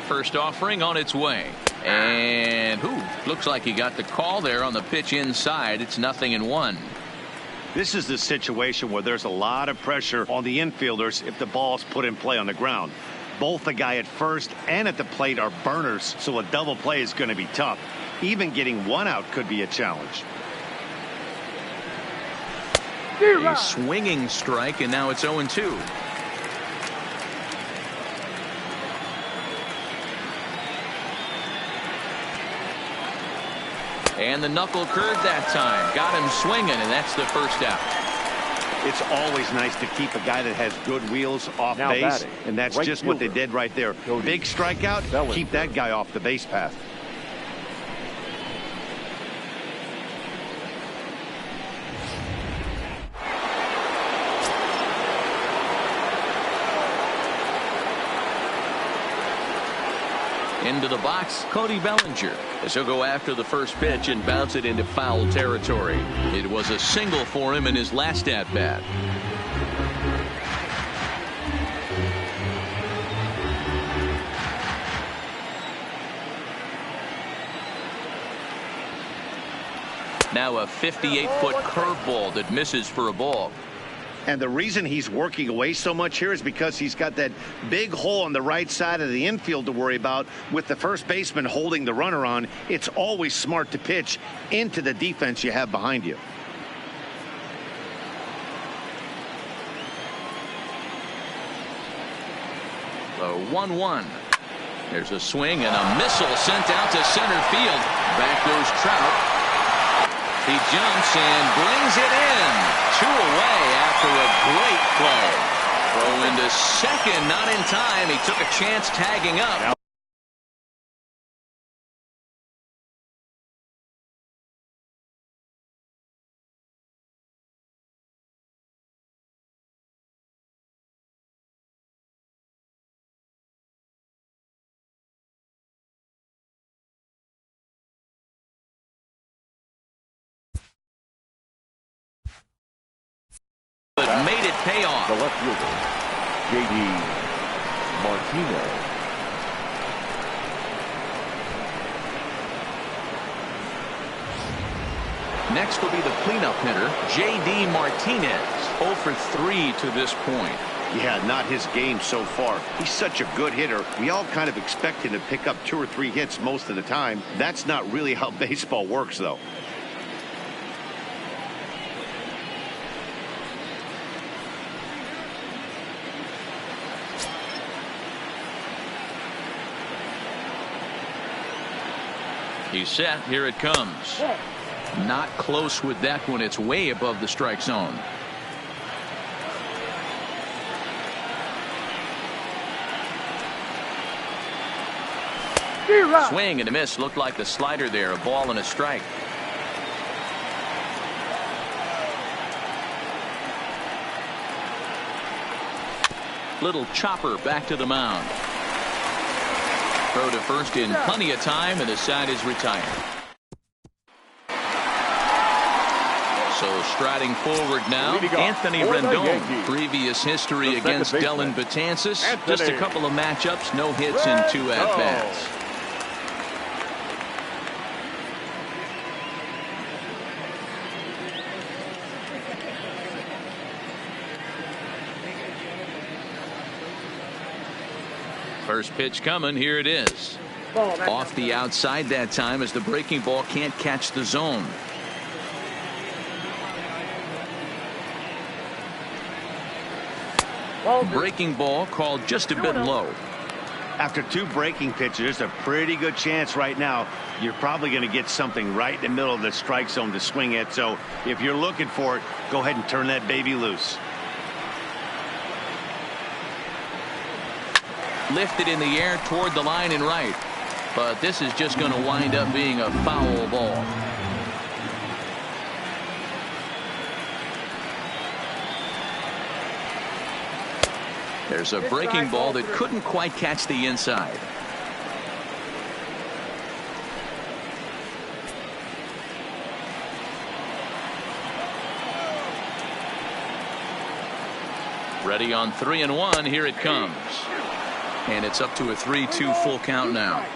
First offering on its way. And looks like he got the call there on the pitch inside. It's 0-1.
This is the situation where there's a lot of pressure on the infielders if the ball's put in play on the ground. Both the guy at first and at the plate are burners, so a double play is going to be tough. Even getting one out could be a challenge.
A swinging strike, and now it's 0-2. And the knuckle curve that time. Got him swinging, and that's the first out.
It's always nice to keep a guy that has good wheels off
Now
base,
batting,
and that's
right
just what they
fielder,
did right there. Big strikeout, keep that guy off the base path.
Into the box, Cody Bellinger, as he'll go after the first pitch and bounce it into foul territory. It was a single for him in his last at-bat. Now a 58-foot curveball that misses for a ball.
And the reason he's working away so much here is because he's got that big hole on the right side of the infield to worry about. With the first baseman holding the runner on, it's always smart to pitch into the defense you have behind you.
The 1-1. There's a swing and a missile sent out to center field. Back goes Trout. He jumps and brings it in. 2 away after a great play. Throw into second, not in time. He took a chance tagging up. But made it pay off.
The left fielder, J.D. Martinez.
Next will be the cleanup hitter, J.D. Martinez. 0 for 3 to this point.
Yeah, not his game so far. He's such a good hitter. We all kind of expect him to pick up 2 or 3 hits most of the time. That's not really how baseball works, though.
He's set. Here it comes. Not close with that one. It's way above the strike zone. Swing and a miss. Looked like the slider there. A ball and a strike. Little chopper back to the mound. Throw to first in plenty of time, and the side is retired. So striding forward now, Anthony Rendon. Previous history against Dellin Betances. Just a couple of matchups, no hits in 2 at-bats. First pitch coming. Here it is. Off the outside that time as the breaking ball can't catch the zone. Breaking ball called just a bit low.
After 2 breaking pitches, there's a pretty good chance right now you're probably going to get something right in the middle of the strike zone to swing at. So if you're looking for it, go ahead and turn that baby loose.
Lifted in the air toward the line and right. But this is just going to wind up being a foul ball. There's a breaking ball that couldn't quite catch the inside. Ready on 3-1. Here it comes. And it's up to a 3-2 full count now.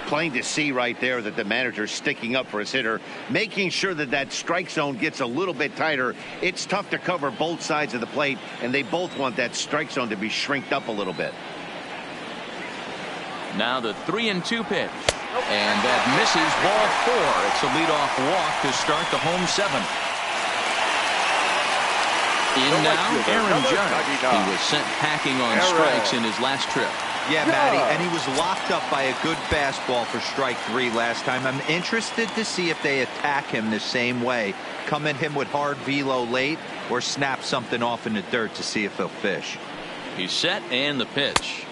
Plain to see right there that the manager's sticking up for his hitter, making sure that that strike zone gets a little bit tighter. It's tough to cover both sides of the plate, and they both want that strike zone to be shrinked up a little bit.
Now the 3-2 pitch. And that misses, ball 4. It's a leadoff walk to start the home 7th. In now, Aaron Judge. He was sent packing on strikes in his last trip.
Yeah, Matty, and he was locked up by a good fastball for strike 3 last time. I'm interested to see if they attack him the same way. Come at him with hard velo late or snap something off in the dirt to see if he'll fish.
He's set and the pitch.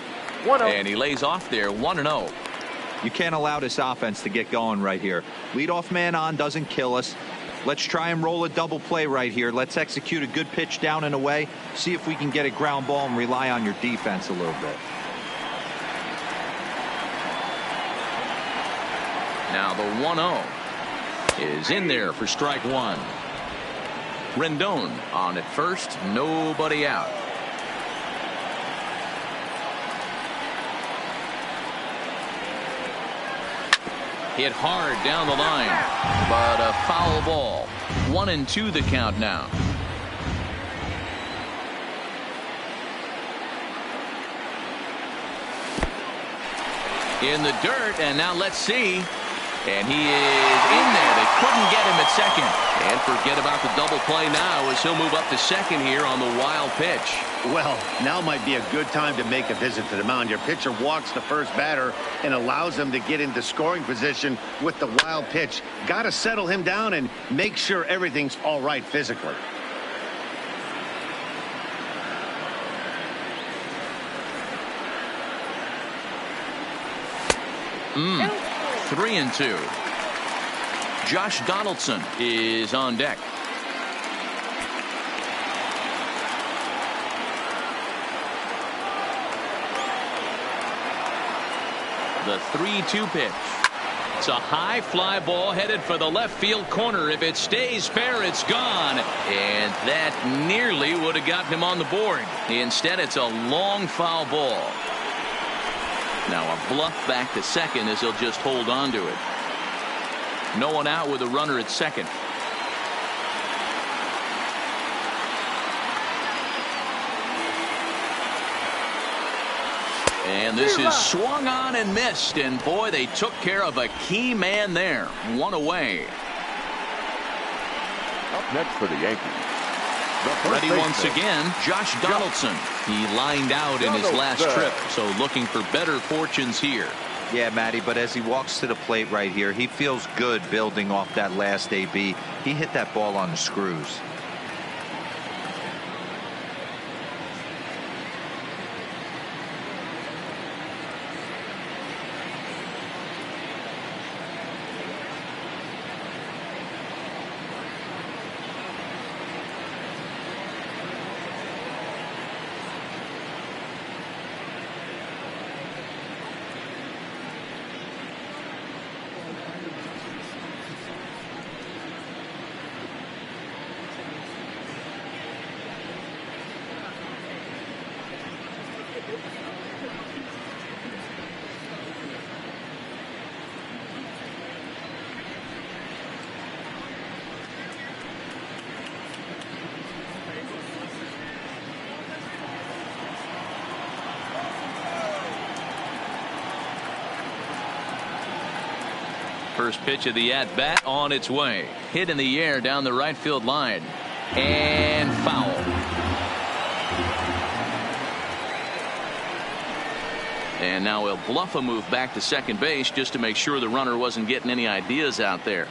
1-0.
And he lays off there 1-0.
You can't allow this offense to get going right here. Leadoff man on doesn't kill us. Let's try and roll a double play right here. Let's execute a good pitch down and away. See if we can get a ground ball and rely on your defense a little bit.
Now the 1-0 is in there for strike 1. Rendon on at first, nobody out. Hit hard down the line, but a foul ball. 1-2 the count now. In the dirt, and now let's see. And he is in there. They couldn't get him at second. And forget about the double play now as he'll move up to second here on the wild pitch.
Well, now might be a good time to make a visit to the mound. Your pitcher walks the first batter and allows him to get into scoring position with the wild pitch. Got to settle him down and make sure everything's all right physically.
Mm. 3-2. Josh Donaldson is on deck. The 3-2 pitch. It's a high fly ball headed for the left field corner. If it stays fair, it's gone. And that nearly would have gotten him on the board. Instead, it's a long foul ball. Now a bluff back to second as he'll just hold on to it. No one out with a runner at second. And this is swung on and missed. And boy, they took care of a key man there. One away.
Up next for the Yankees.
Ready once again, Josh Donaldson. He lined out in his last trip, so looking for better fortunes here.
Yeah, Matty, but as he walks to the plate right here, he feels good building off that last AB. He hit that ball on the screws.
First pitch of the at-bat on its way. Hit in the air down the right field line. And foul. And now he'll bluff a move back to second base just to make sure the runner wasn't getting any ideas out there.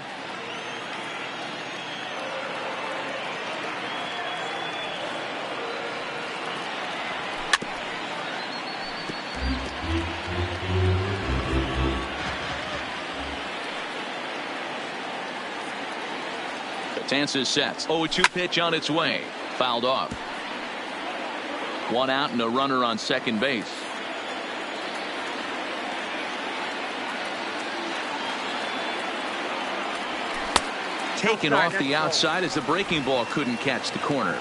Tances sets. 0-2 pitch on its way. Fouled off. One out and a runner on second base. Taken off the outside as the breaking ball couldn't catch the corner.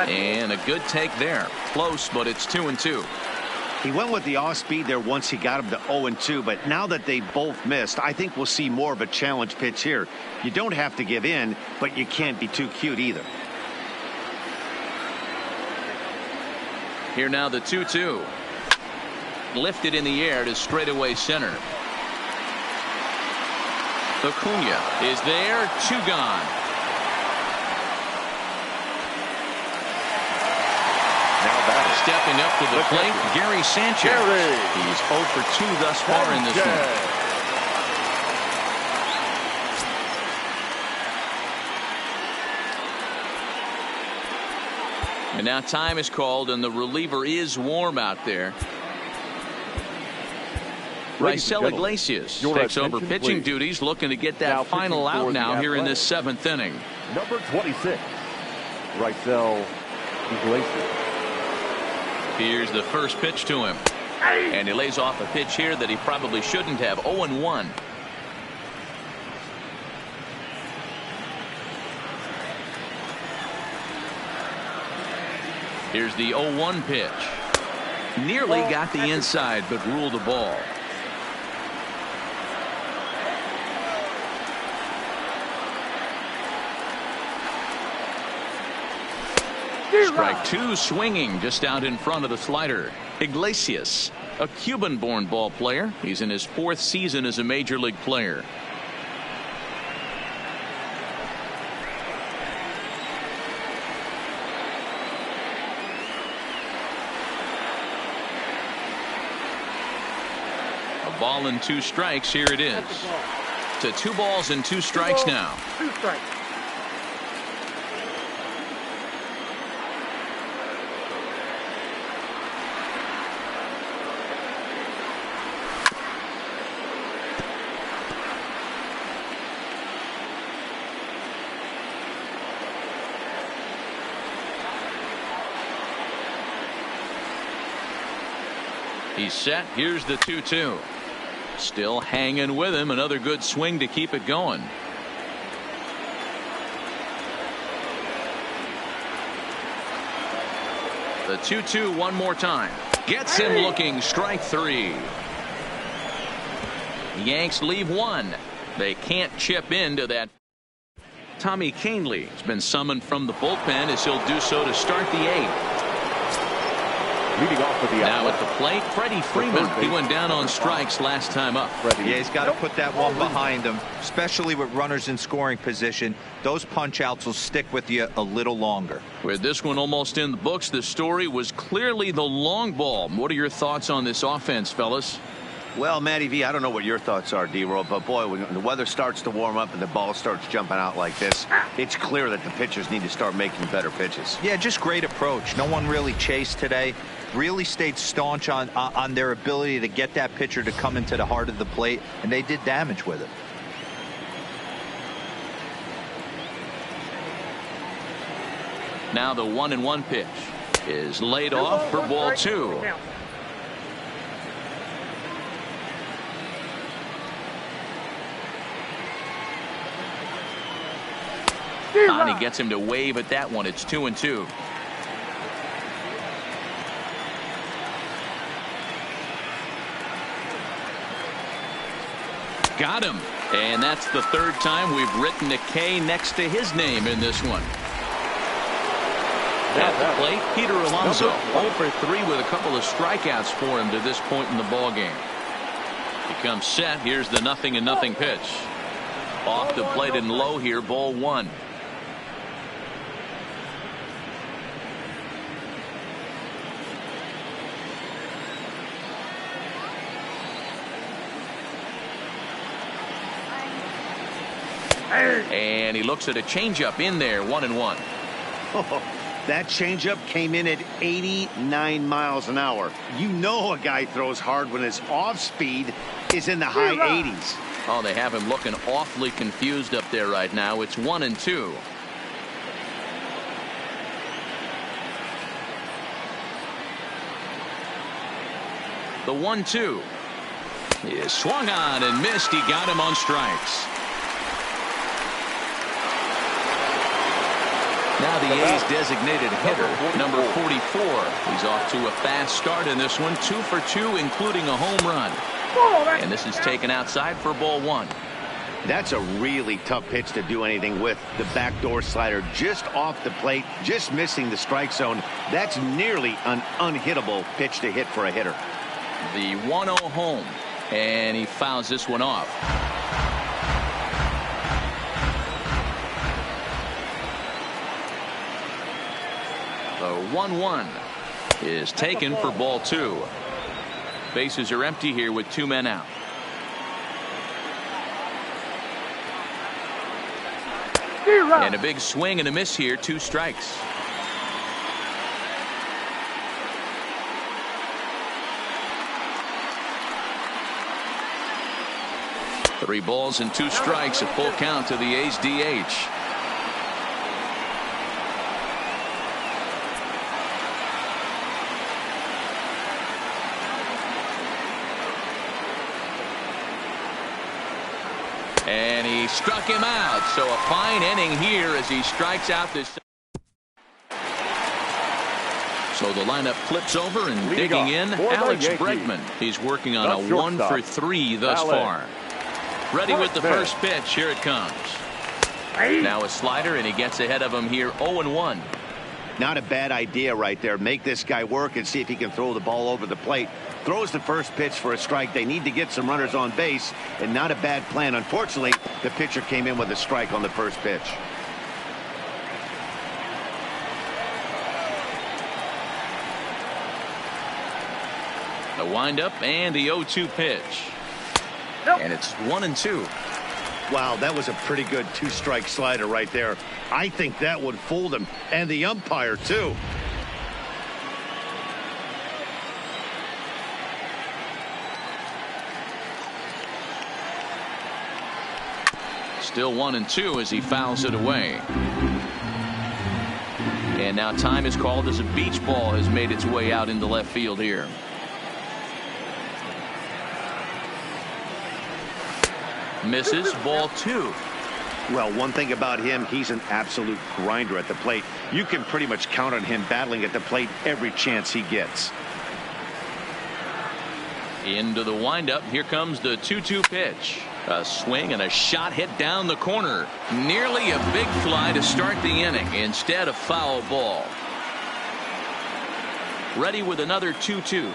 And a good take there. Close, but it's 2-2.
He went with the off speed there once he got him to 0-2, but now that they both missed, I think we'll see more of a challenge pitch here. You don't have to give in, but you can't be too cute either.
Here now the 2-2. Lifted in the air to straightaway center. Acuna is there, 2 gone. Coming up to the plate, Gary Sanchez. He's 0 for 2 thus far in this one. And now time is called, and the reliever is warm out there. Raisel Iglesias takes over pitching duties, looking to get that final out now here in this 7th inning.
Number 26, Raisel Iglesias.
Here's the first pitch to him. And he lays off a pitch here that he probably shouldn't have. 0-1. Here's the 0-1 pitch. Nearly got the inside, but ruled the ball. Strike 2 swinging just out in front of the slider. Iglesias, a Cuban-born ball player. He's in his 4th season as a major league player. A ball and 2 strikes. Here it is. To 2 balls and 2 strikes now.
2 strikes.
He's set. Here's the 2-2. Still hanging with him. Another good swing to keep it going. The 2-2 one more time. Gets him looking. Strike 3. Yanks leave 1. They can't chip into that. Tommy Kahnle has been summoned from the bullpen as he'll do so to start the 8th.
Leading off with the
now at the plate, Freddie Freeman. He went down on strikes last time up.
Yeah, he's got to put that one behind him, especially with runners in scoring position. Those punch outs will stick with you a little longer.
With this one almost in the books, the story was clearly the long ball. What are your thoughts on this offense, fellas?
Well, Matty V, I don't know what your thoughts are, D-Roll, but boy, when the weather starts to warm up and the ball starts jumping out like this, it's clear that the pitchers need to start making better pitches.
Yeah, just great approach. No one really chased today. Really stayed staunch on their ability to get that pitcher to come into the heart of the plate, and they did damage with it.
Now the 1-1 pitch is laid off for ball 2. Bonnie gets him to wave at that one. It's 2-2. Got him. And that's the 3rd time we've written a K next to his name in this one. At the plate, Peter Alonso, 0 for 3 with a couple of strikeouts for him to this point in the ball game. He comes set. Here's the 0-0 pitch. Off the plate and low here, ball 1. And he looks at a changeup in there, 1-1.
Oh, that changeup came in at 89 miles an hour. You know a guy throws hard when his off speed is in the high 80s.
Oh, they have him looking awfully confused up there right now. It's 1-2. The 1-2 is swung on and missed. He got him on strikes. Now the A's designated hitter, number 44. He's off to a fast start in this one, 2 for 2, including a home run. And this is taken outside for ball 1.
That's a really tough pitch to do anything with. The backdoor slider just off the plate, just missing the strike zone. That's nearly an unhittable pitch to hit for a hitter.
The 1-0 home, and he fouls this one off. The 1-1 is taken for ball 2. Bases are empty here with 2 men out. And a big swing and a miss here. 2 strikes. Three balls and 2 strikes, a full count to the A's DH. And he struck him out. So a fine inning here as he strikes out this. So the lineup flips over and digging in, Alex Bregman. He's working on a 1 for 3 thus far. Ready with the first pitch. Here it comes. Now a slider, and he gets ahead of him here. 0-1.
Not a bad idea right there. Make this guy work and see if he can throw the ball over the plate. Throws the first pitch for a strike. They need to get some runners on base, and not a bad plan. Unfortunately, the pitcher came in with a strike on the first pitch.
The windup and the 0-2 pitch. And it's 1-2.
Wow, that was a pretty good 2-strike slider right there. I think that would fool them, and the umpire too.
Still 1-2 as he fouls it away. And now time is called as a beach ball has made its way out into left field here. Misses, ball 2.
Well, one thing about him, he's an absolute grinder at the plate. You can pretty much count on him battling at the plate every chance he gets.
Into the windup. Here comes the 2-2 pitch. A swing and a shot hit down the corner. Nearly a big fly to start the inning. Instead, a foul ball. Ready with another 2-2.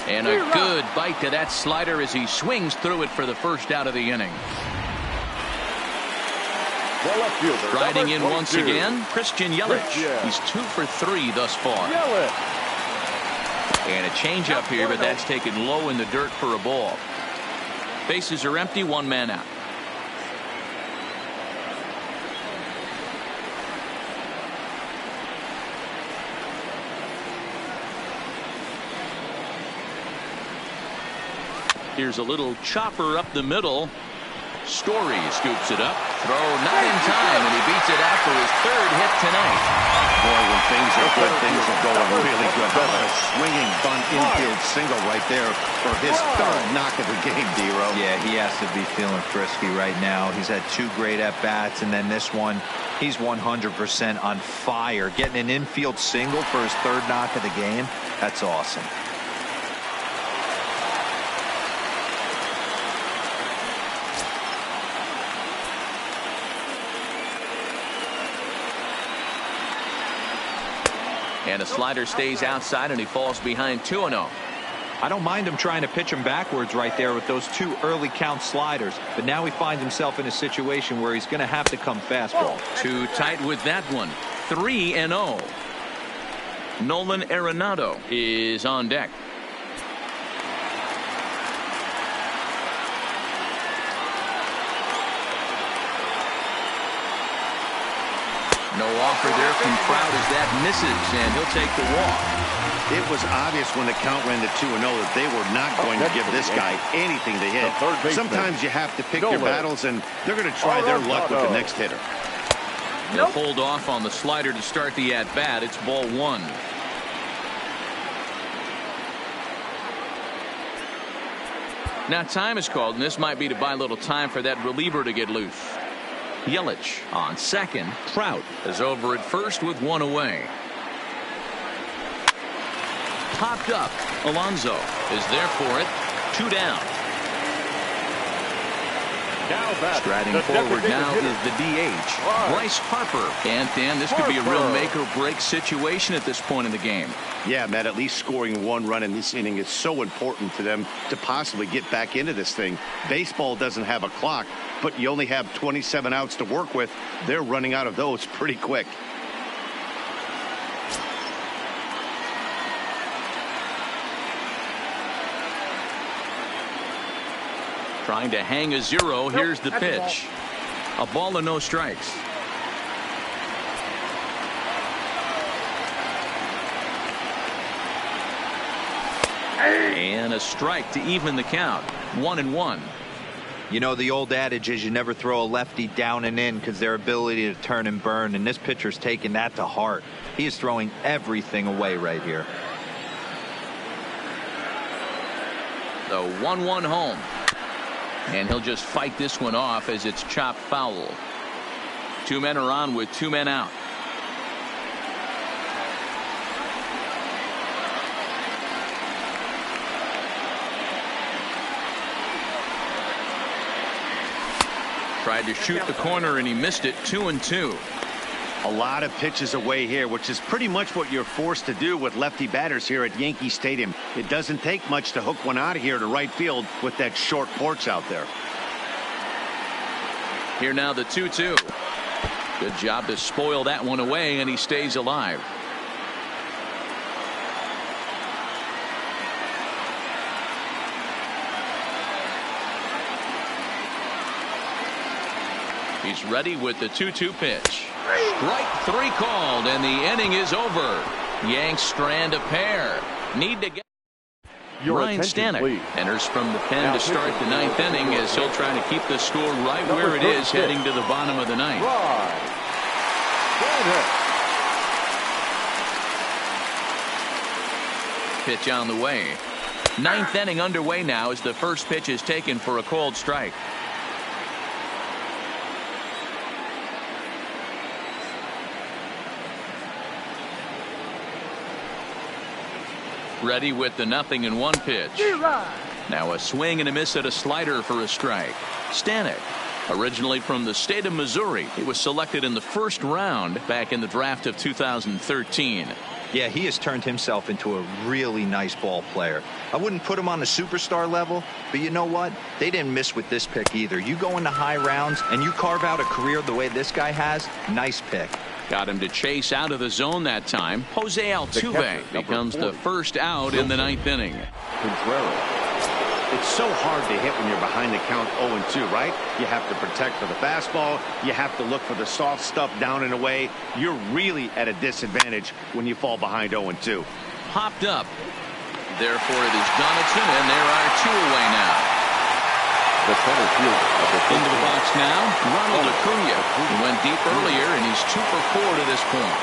And a good bite to that slider as he swings through it for the first out of the inning. Riding in once again, Christian Yelich. He's 2 for 3 thus far. And a changeup here, but that's taken low in the dirt for a ball. Bases are empty, 1 man out. Here's a little chopper up the middle. Story scoops it up. Throw not in time, and he beats it out for his 3rd hit tonight.
Boy, when things are good, things are going really good. How about a swinging bunt infield single right there for his 3rd knock of the game, D-Row?
Yeah, he has to be feeling frisky right now. He's had 2 great at-bats, and then this one, he's 100% on fire. Getting an infield single for his 3rd knock of the game, that's awesome.
And a slider stays outside, and he falls behind 2-0.
I don't mind him trying to pitch him backwards right there with those 2 early count sliders, but now he finds himself in a situation where he's going to have to come fastball.
Too tight with that one. 3-0. Nolan Arenado is on deck. No offer there from Trout as that misses, and he'll take the walk.
It was obvious when the count ran to 2-0 that they were not going to give this guy anything to hit. Sometimes you have to pick your battles, and they're going to try their luck with the next hitter.
They'll hold off on the slider to start the at-bat. It's ball 1. Now time is called, and this might be to buy a little time for that reliever to get loose. Yelich on second. Trout is over at first with 1 away. Popped up. Alonso is there for it. 2 down. Striding forward now is the DH, Bryce Harper. And Dan, this could be a real make or break situation at this point in the game.
Yeah, Matt, at least scoring 1 run in this inning is so important to them to possibly get back into this thing. Baseball doesn't have a clock, but you only have 27 outs to work with. They're running out of those pretty quick.
Trying to hang a zero. Here's the pitch. A ball and no strikes. And a strike to even the count. 1-1.
You know, the old adage is you never throw a lefty down and in because their ability to turn and burn, and this pitcher's taking that to heart. He is throwing everything away right here.
The 1-1 home. And he'll just fight this one off as it's chopped foul. 2 men are on with 2 men out. Tried to shoot the corner and he missed it. 2-2.
A lot of pitches away here, which is pretty much what you're forced to do with lefty batters here at Yankee Stadium. It doesn't take much to hook one out of here to right field with that short porch out there.
Here now the 2-2. Good job to spoil that one away, and he stays alive. He's ready with the 2-2 pitch. Strike 3 called, and the inning is over. Yanks strand a pair. Need to get. Ryan Stanek enters from the pen to start the 9th inning as he'll try to keep the score right where it is heading to the bottom of the 9th. Pitch on the way. 9th inning underway now as the first pitch is taken for a called strike. Ready with the 0-1 pitch. Now a swing and a miss at a slider for a strike. Stanek, originally from the state of Missouri, he was selected in the first round back in the draft of 2013.
Yeah, he has turned himself into a really nice ball player. I wouldn't put him on the superstar level, but you know what? They didn't miss with this pick either. You go into high rounds and you carve out a career the way this guy has, nice pick.
Got him to chase out of the zone that time. Jose Altuve becomes the first out in the 9th inning.
It's so hard to hit when you're behind the count 0-2, right? You have to protect for the fastball. You have to look for the soft stuff down and away. You're really at a disadvantage when you fall behind 0-2.
Popped up. Therefore, it is Donaldson, and there are 2 away now. Into the box now, Ronald Acuna. He went deep earlier, and he's 2 for 4 to this point.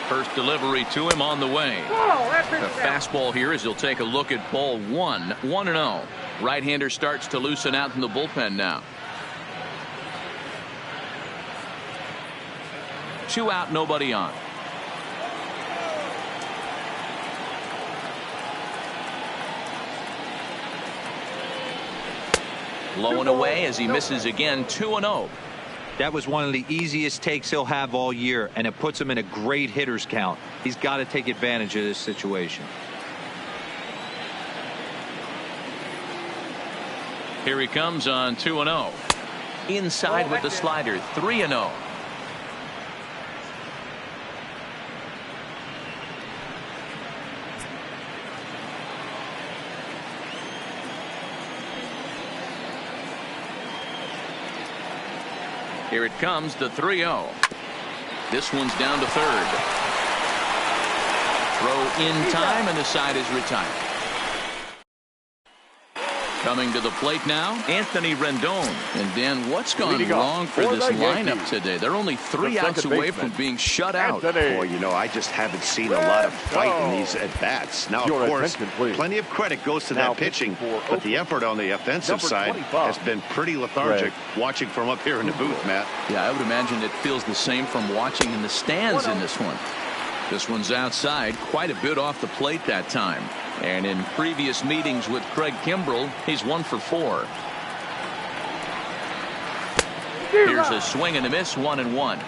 First delivery to him on the way. The fastball here as he'll take a look at ball 1. 1-0. Right-hander starts to loosen out in the bullpen now. 2 out, nobody on. Low and away as he misses again. 2-0.
That was one of the easiest takes he'll have all year, and it puts him in a great hitter's count. He's got to take advantage of this situation.
Here he comes on 2-0. Inside with the slider. 3-0. Here it comes, the 3-0. This one's down to third. Throw in time, and the side is retired. Coming to the plate now, Anthony Rendon. And Dan, what's gone wrong for this lineup today? They're only 3 outs away from being shut out.
Boy, you know, I just haven't seen a lot of fight in these at-bats. Now, of course, plenty of credit goes to that pitching, but the effort on the offensive side has been pretty lethargic watching from up here in the booth, Matt.
Yeah, I would imagine it feels the same from watching in the stands in this one. This one's outside, quite a bit off the plate that time. And in previous meetings with Craig Kimbrell, he's 1 for 4. Here's a swing and a miss, 1-1.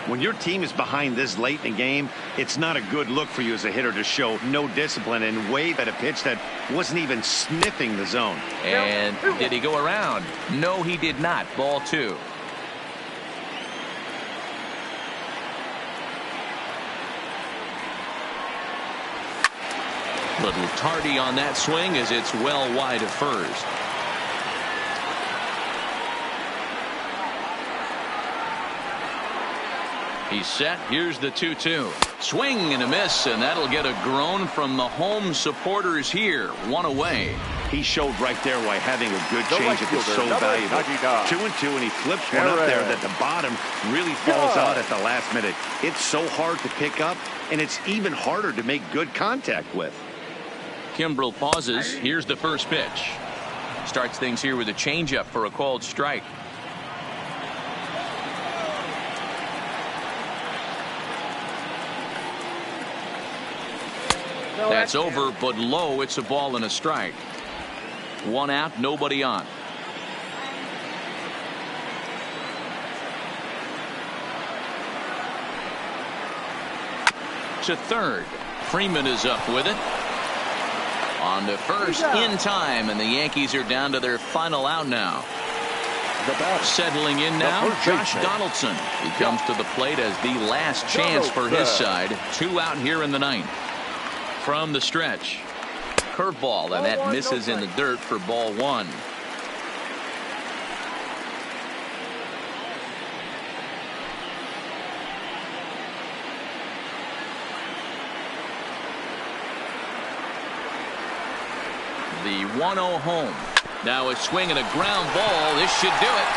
When your team is behind this late in the game, it's not a good look for you as a hitter to show no discipline and wave at a pitch that wasn't even sniffing the zone.
And did he go around? No, he did not. Ball 2. Little tardy on that swing as it's well wide of first. He's set. Here's the 2-2. Swing and a miss, and that'll get a groan from the home supporters here. One away.
He showed right there why having a good changeup is so valuable. 2-2, and he flips one up there that the bottom really falls out at the last minute. It's so hard to pick up, and it's even harder to make good contact with.
Kimbrel pauses. Here's the first pitch. Starts things here with a changeup for a called strike. That's over, but low. It's a ball and a strike. One out, nobody on. To third. Freeman is up with it. On to first in time, and the Yankees are down to their final out now. Settling in now, Josh Donaldson. He comes to the plate as the last chance for his side. 2 out here in the ninth. From the stretch. Curveball, and that misses in the dirt for ball 1. The 1-0 home. Now a swing and a ground ball. This should do it.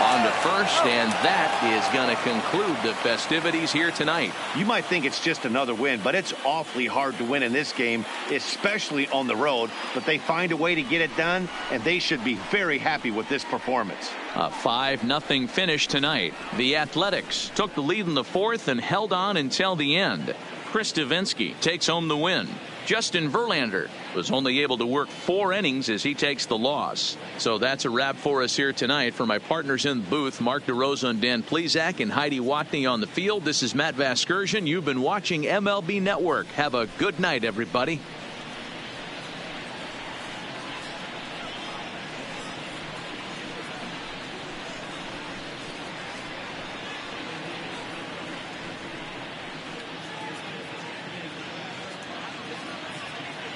On to first, and that is going to conclude the festivities here tonight.
You might think it's just another win, but it's awfully hard to win in this game, especially on the road. But they find a way to get it done, and they should be very happy with this performance.
A 5-0 finish tonight. The Athletics took the lead in the 4th and held on until the end. Chris Davinsky takes home the win. Justin Verlander was only able to work 4 innings as he takes the loss. So that's a wrap for us here tonight. For my partners in the booth, Mark DeRosa and Dan Plesac and Heidi Watney on the field, this is Matt Vasgersian. You've been watching MLB Network. Have a good night, everybody.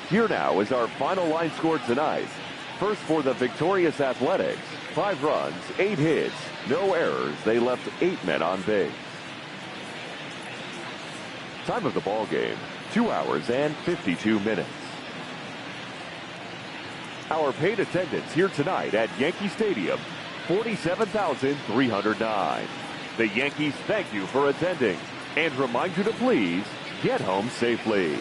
Here now is our final line score tonight. First for the victorious Athletics. 5 runs, 8 hits, no errors. They left 8 men on base. Time of the ball game, 2 hours and 52 minutes. Our paid attendance here tonight at Yankee Stadium, 47,309. The Yankees thank you for attending and remind you to please get home safely.